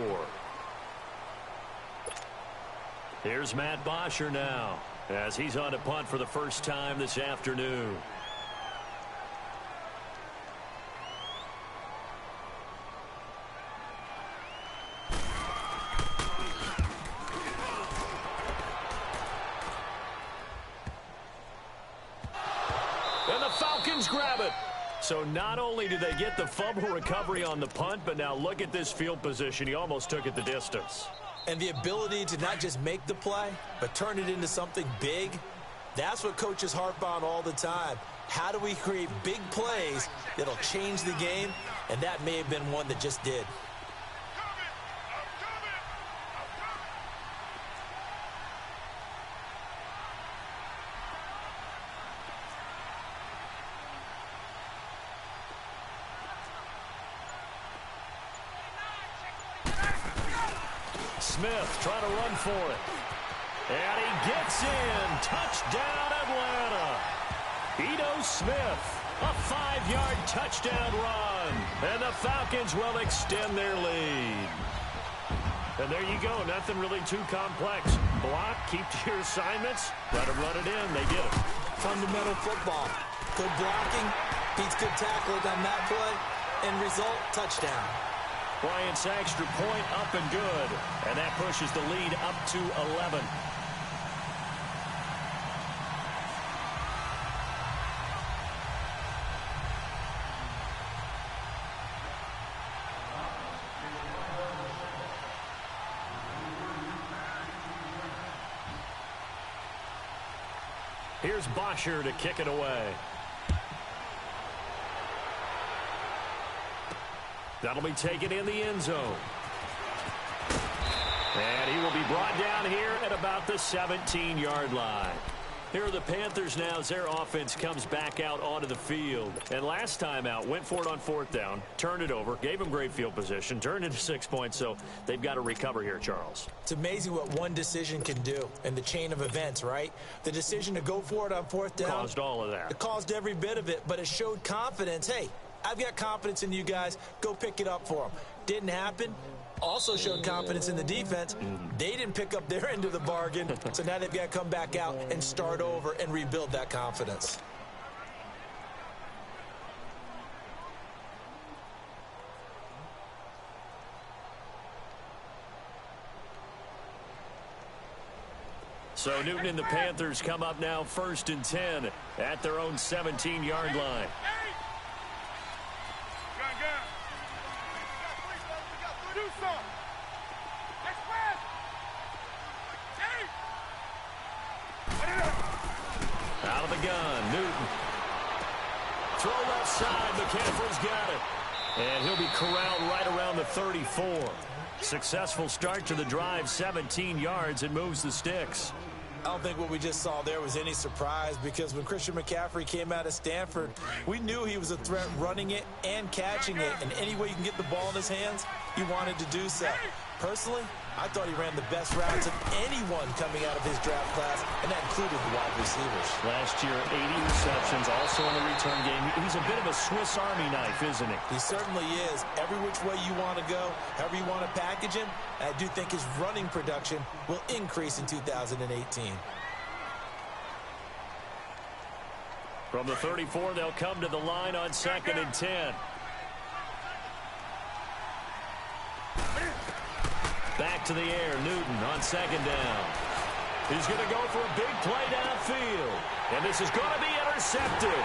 Here's Matt Bosher now, as he's on to punt for the first time this afternoon. And the Falcons grab it. So not only do they get the fumble recovery on the punt, but now look at this field position. He almost took it the distance. And the ability to not just make the play, but turn it into something big, that's what coaches harp on all the time. How do we create big plays that'll change the game? And that may have been one that just did. Smith trying to run for it. And he gets in. Touchdown, Atlanta. Ito Smith, a 5-yard touchdown run. And the Falcons will extend their lead. And there you go. Nothing really too complex. Block, keep to your assignments. Let them run it in. They did it. Fundamental football. Good blocking, beats good tackling on that play, and result, touchdown. Bryant's extra point up and good. And that pushes the lead up to 11. Here's Bosher to kick it away. That'll be taken in the end zone. And he will be brought down here at about the 17-yard line. Here are the Panthers now as their offense comes back out onto the field. And last time out, went for it on 4th down, turned it over, gave them great field position, turned into 6 points, so they've got to recover here, Charles. It's amazing what one decision can do in the chain of events, right? The decision to go for it on 4th down. Caused all of that. It caused every bit of it, but it showed confidence. Hey, I've got confidence in you guys. Go pick it up for them. Didn't happen. Also showed confidence in the defense. They didn't pick up their end of the bargain, so now they've got to come back out and start over and rebuild that confidence. So Newton and the Panthers come up now 1st and 10 at their own 17-yard line. Out of the gun, Newton. Throw left side, McCaffrey's got it. And he'll be corralled right around the 34. Successful start to the drive, 17 yards, and moves the sticks. I don't think what we just saw there was any surprise, because when Christian McCaffrey came out of Stanford, we knew he was a threat running it and catching it, and any way you can get the ball in his hands, he wanted to do so. Personally, I thought he ran the best routes of anyone coming out of his draft class, and that included the wide receivers. Last year, 80 receptions, also in the return game. He's a bit of a Swiss Army knife, isn't he? He certainly is. Every which way you want to go, however you want to package him, I do think his running production will increase in 2018. From the 34, they'll come to the line on 2nd and 10. Back to the air, Newton on 2nd down. He's going to go for a big play downfield. And this is going to be intercepted.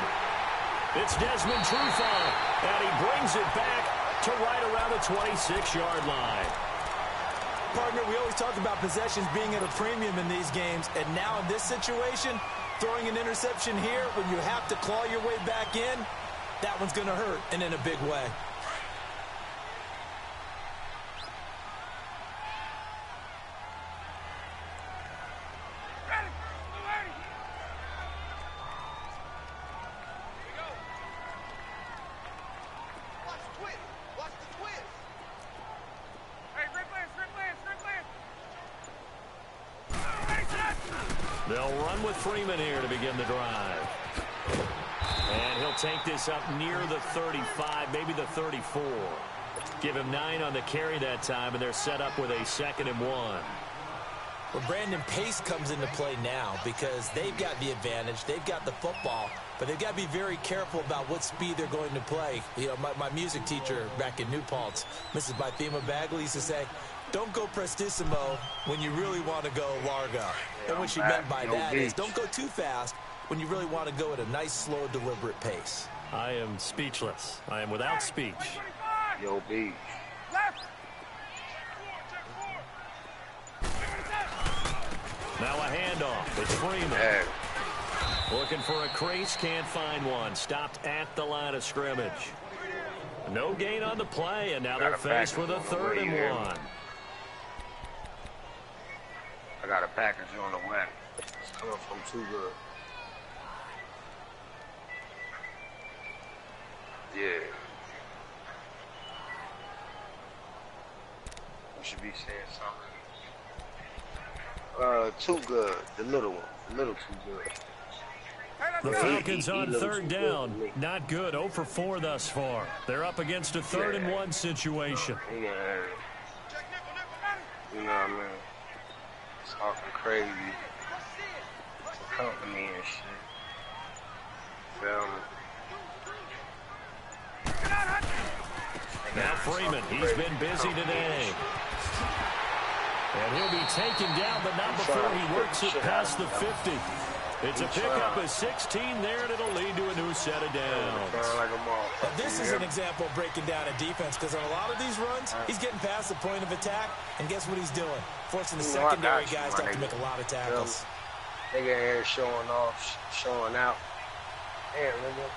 It's Desmond Trufant, and he brings it back to right around the 26-yard line. Partner, we always talk about possessions being at a premium in these games, and now in this situation, throwing an interception here when you have to claw your way back in, that one's going to hurt, and in a big way. They'll run with Freeman here to begin the drive. And he'll take this up near the 35, maybe the 34. Give him 9 on the carry that time, and they're set up with a 2nd and 1. Well, Brandon, pace comes into play now because they've got the advantage. They've got the football, but they've got to be very careful about what speed they're going to play. You know, my music teacher back in New Paltz, Mrs. Bythema Bagley, used to say, don't go prestissimo when you really want to go largo. And what she meant by that is don't go too fast when you really want to go at a nice, slow, deliberate pace. I am speechless. I am without speech. Yo, Beach. Now a handoff. It's Freeman. Hey. Looking for a crease, can't find one. Stopped at the line of scrimmage. No gain on the play, and now they're faced with a 3rd and 1. I got a package on the way. It's coming from Too Good. Yeah. We should be saying something. Too Good. The little one. The little Too Good. The Falcons on 3rd down. Not good. 0 for 4 thus far. They're up against a 3rd and 1 situation. Yeah. You know what I mean? Talking crazy for company and shit. Feel me? Now Freeman, he's been busy today. And he'll be taken down, but not before he works it past the 50. It's a pickup of 16 there, and it'll lead to a new set of downs. This is an example of breaking down a defense, because on a lot of these runs, he's getting past the point of attack, and guess what he's doing? Forcing the secondary guys to have to make a lot of tackles. Nigga here showing off, showing out. Damn, nigga.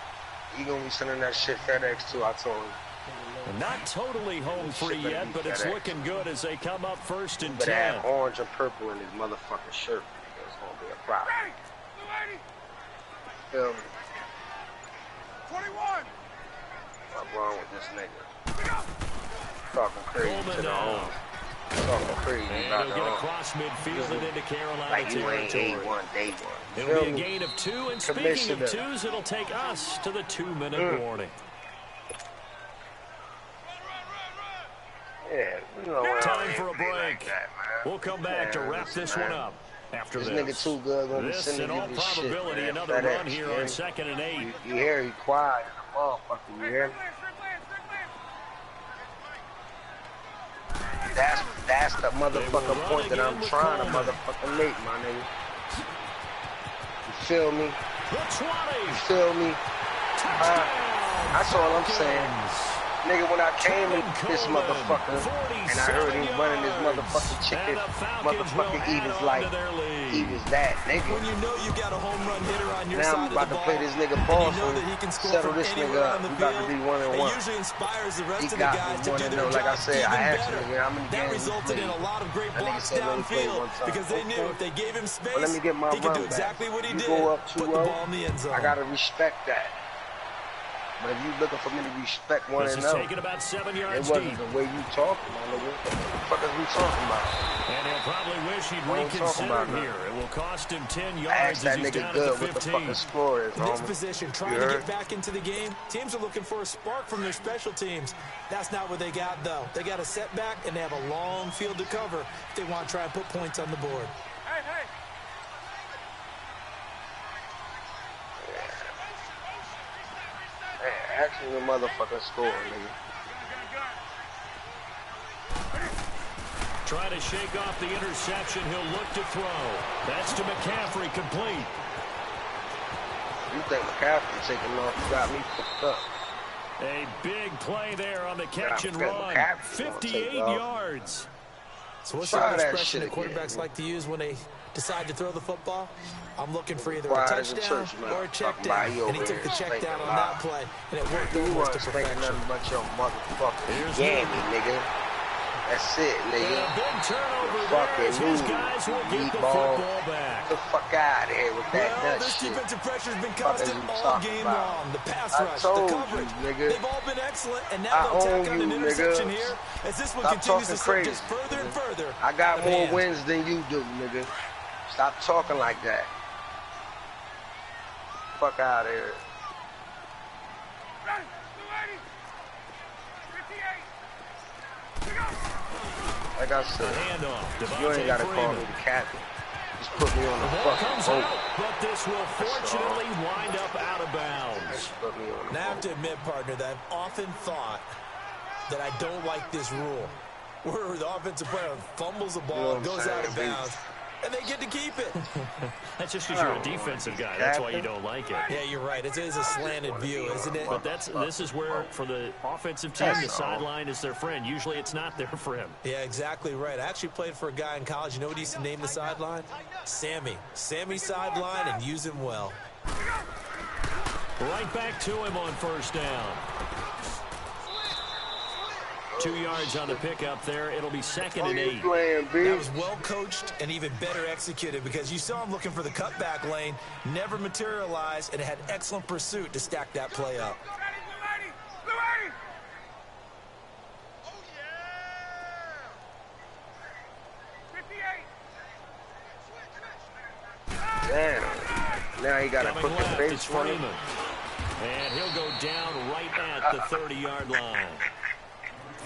You gonna be sending that shit FedEx too, I told him. Not totally home free yet, but it's looking good as they come up 1st and 10. But have orange and purple in his motherfucking shirt. It's gonna be a problem. Feel me? 21. What's wrong with this nigga? Talking crazy to the home. Talking crazy about he'll the get home. across midfield and into Carolina like you ain't territory. day one. It'll be a gain of 2, and speaking of 2s, it'll take us to the 2-minute warning. Yeah, you know, time for a break. Like that, we'll come back to wrap this one up after this. Nigga Too Good gonna this, be sending in all you probability, shit, another run here on 2nd and 8. You hear he quiet, motherfucker. You hear me? That's the motherfucking point that I'm trying to motherfucking make, my nigga. You feel me? The 20. You feel me? That's all I'm saying. Nigga, when I came in this motherfucker and I heard him running this motherfucking chicken, motherfucking eat is like, he was that, nigga. When you know you got a home run hitter on your now side I'm about of the to ball, play this nigga ball, you know that he can score settle from this nigga up. We about to be 1-1. It usually inspires the rest He of the got guys me to do 1-0. their Like I job said, even I asked better. him how many That games resulted in a lot of great blocks downfield because they knew if they gave him space, let me get my he could do run exactly back. what he You did, go up put the ball in the end zone. I gotta respect that. But if you looking for me to respect one another, taking about 7 yards it wasn't deep. The way you talking, my nigga. What the fuck is we talking about? And he'll probably wish he'd reconsider here. It will cost him 10 yards as he's down good at the 15. What the fucking score is, in this position, trying to get back into the game, teams are looking for a spark from their special teams. That's not what they got, though. They got a setback, and they have a long field to cover if they want to try and put points on the board. Hey. Actually, the motherfucking score, nigga. Trying to shake off the interception. He'll look to throw. That's to McCaffrey, complete. You think McCaffrey taking off? You got me fucked up. A big play there on the catch and run. 58 yards. So what's the expression that quarterbacks like to use when they decide to throw the football? I'm looking for either a touchdown or a check down. And he took the check down on that play, and it worked almost to perfection. Nothing but your motherfucking gammy, nigga. That's it, nigga. A big turnover there as his guys will get the football back. Get the fuck out of here with that nut this shit. defensive pressure has been constant all game long. The pass rush, the coverage, they've all been excellent, and now they'll tack on an interception here as this one continues to slip just further and further. I got more wins than you do, nigga. Stop talking like that. Fuck out of here. Like I said, you ain't gotta call me the captain. Just put me on the fucking boat. But this will fortunately wind up out of bounds. Now I have to admit, partner, that I've often thought that I don't like this rule, where the offensive player fumbles the ball, goes out of bounds, and they get to keep it. That's just because you're a defensive guy. That's why you don't like it. Yeah, you're right. It is a slanted view, isn't it? But this is where, for the offensive team, the sideline is their friend. Usually it's not their friend. Yeah, exactly right. I actually played for a guy in college. You know what he used to name the sideline? Sammy. Sammy sideline, and use him well. Right back to him on first down. 2 yards on the pickup there. It'll be 2nd and 8. That was well coached and even better executed because you saw him looking for the cutback lane, never materialized, and had excellent pursuit to stack that play up. Damn. Now he got to put the face on him. And he'll go down right at the 30-yard line.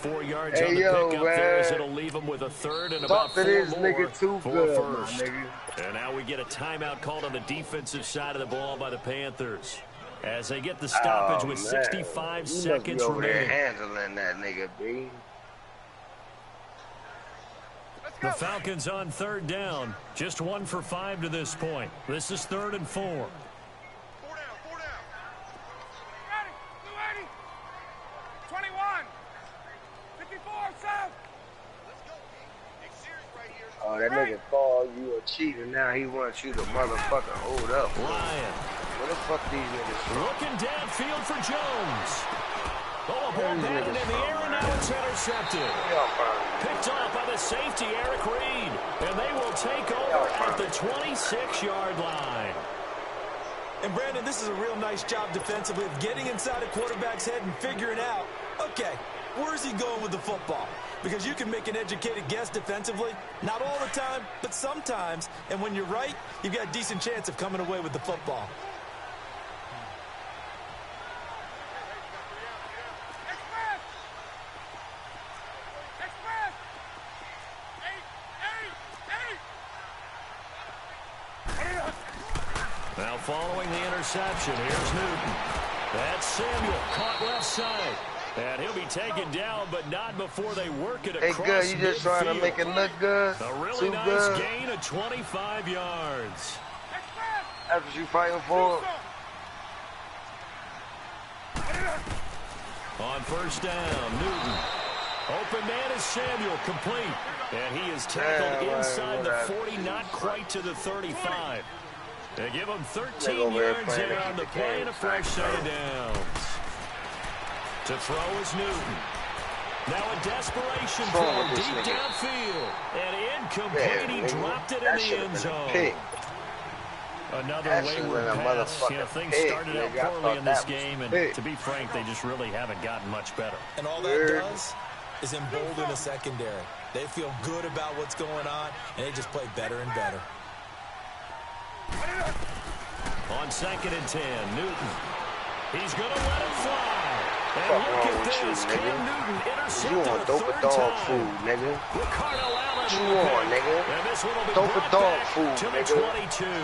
4 yards on the pickup there as it'll leave him with a third and about 4 more for first. And now we get a timeout called on the defensive side of the ball by the Panthers as they get the stoppage with 65 seconds remaining. Handling that nigga, B. The Falcons on 3rd down. Just 1 for 5 to this point. This is 3rd and 4. 4 down. Ready. 280. 21. 54, south. Let's go, King. Right here. Oh, that nigga called you a cheater. Now he wants you to motherfucking hold up. Ryan. What the fuck these niggas from? Looking downfield for Jones. Oh, a ball batted in the air, and now it's intercepted. Picked off by the safety, Eric Reed. And they will take over at the 26-yard line. And, Brandon, this is a real nice job defensively of getting inside a quarterback's head and figuring out, okay, where's he going with the football? Because you can make an educated guess defensively. Not all the time, but sometimes. And when you're right, you've got a decent chance of coming away with the football. Now following the interception, here's Newton. That's Samuel, caught left side. And he'll be taken down, but not before they work it across midfield. Hey, good, you just trying to make it look good? A really nice gain of 25 yards. That's what you fighting for? On first down, Newton. Open man is Samuel, complete. And he is tackled inside the 40, not quite to the 35. They give him 13 yards there on the play and a fresh set of downs. To throw is Newton. Now a desperation throw deep downfield. And incomplete. He dropped it in the end zone. Another wayward pass. You know, things started out poorly in this game, and to be frank, they just really haven't gotten much better. And all that does is embolden the secondary. They feel good about what's going on, and they just play better and better. On 2nd and 10, Newton. He's going to let it fly. And look at this. Cam Newton intercepted you want dope dog food, nigga. What you want, nigga? Dope dog food, nigga.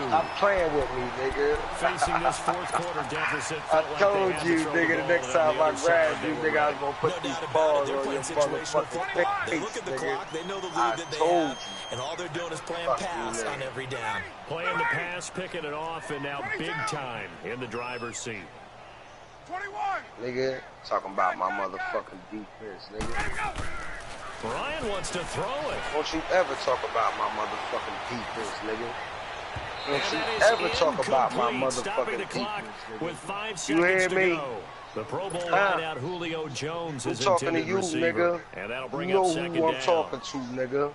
Stop playing with me, nigga. Facing this fourth quarter deficit. I told you, nigga, the next time I grab you, nigga, I was gonna put these balls on your motherfucking face, nigga. I told you. And all they're doing is playing pass on every down. Playing the pass, picking it off, and now big time in the driver's seat. 21. Nigga, talking about my motherfucking defense, nigga. Brian wants to throw it. Don't you ever talk about my motherfucking defense, nigga. Don't you ever talk about my motherfucking defense, nigga. With 5 seconds you hear me? To go. The Pro Bowl wideout Julio Jones is talking to you, receiver, nigga. And that'll bring you know up second who I'm down. talking to, nigga.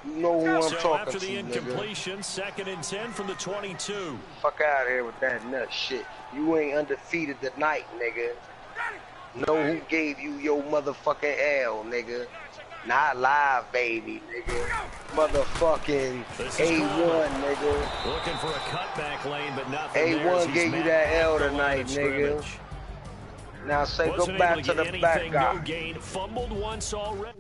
You know who I'm talking after the to, incompletion, nigga. 2nd and 10 from the 22. Fuck out of here with that nut shit. You ain't undefeated tonight, nigga. Know who gave you your motherfucking L, nigga. Not live, baby, nigga. Motherfucking A1, nigga. Looking for a cutback lane, but nothing. A1 gave you that L tonight, nigga. Now say go back to the back guy. No gain. Fumbled once already.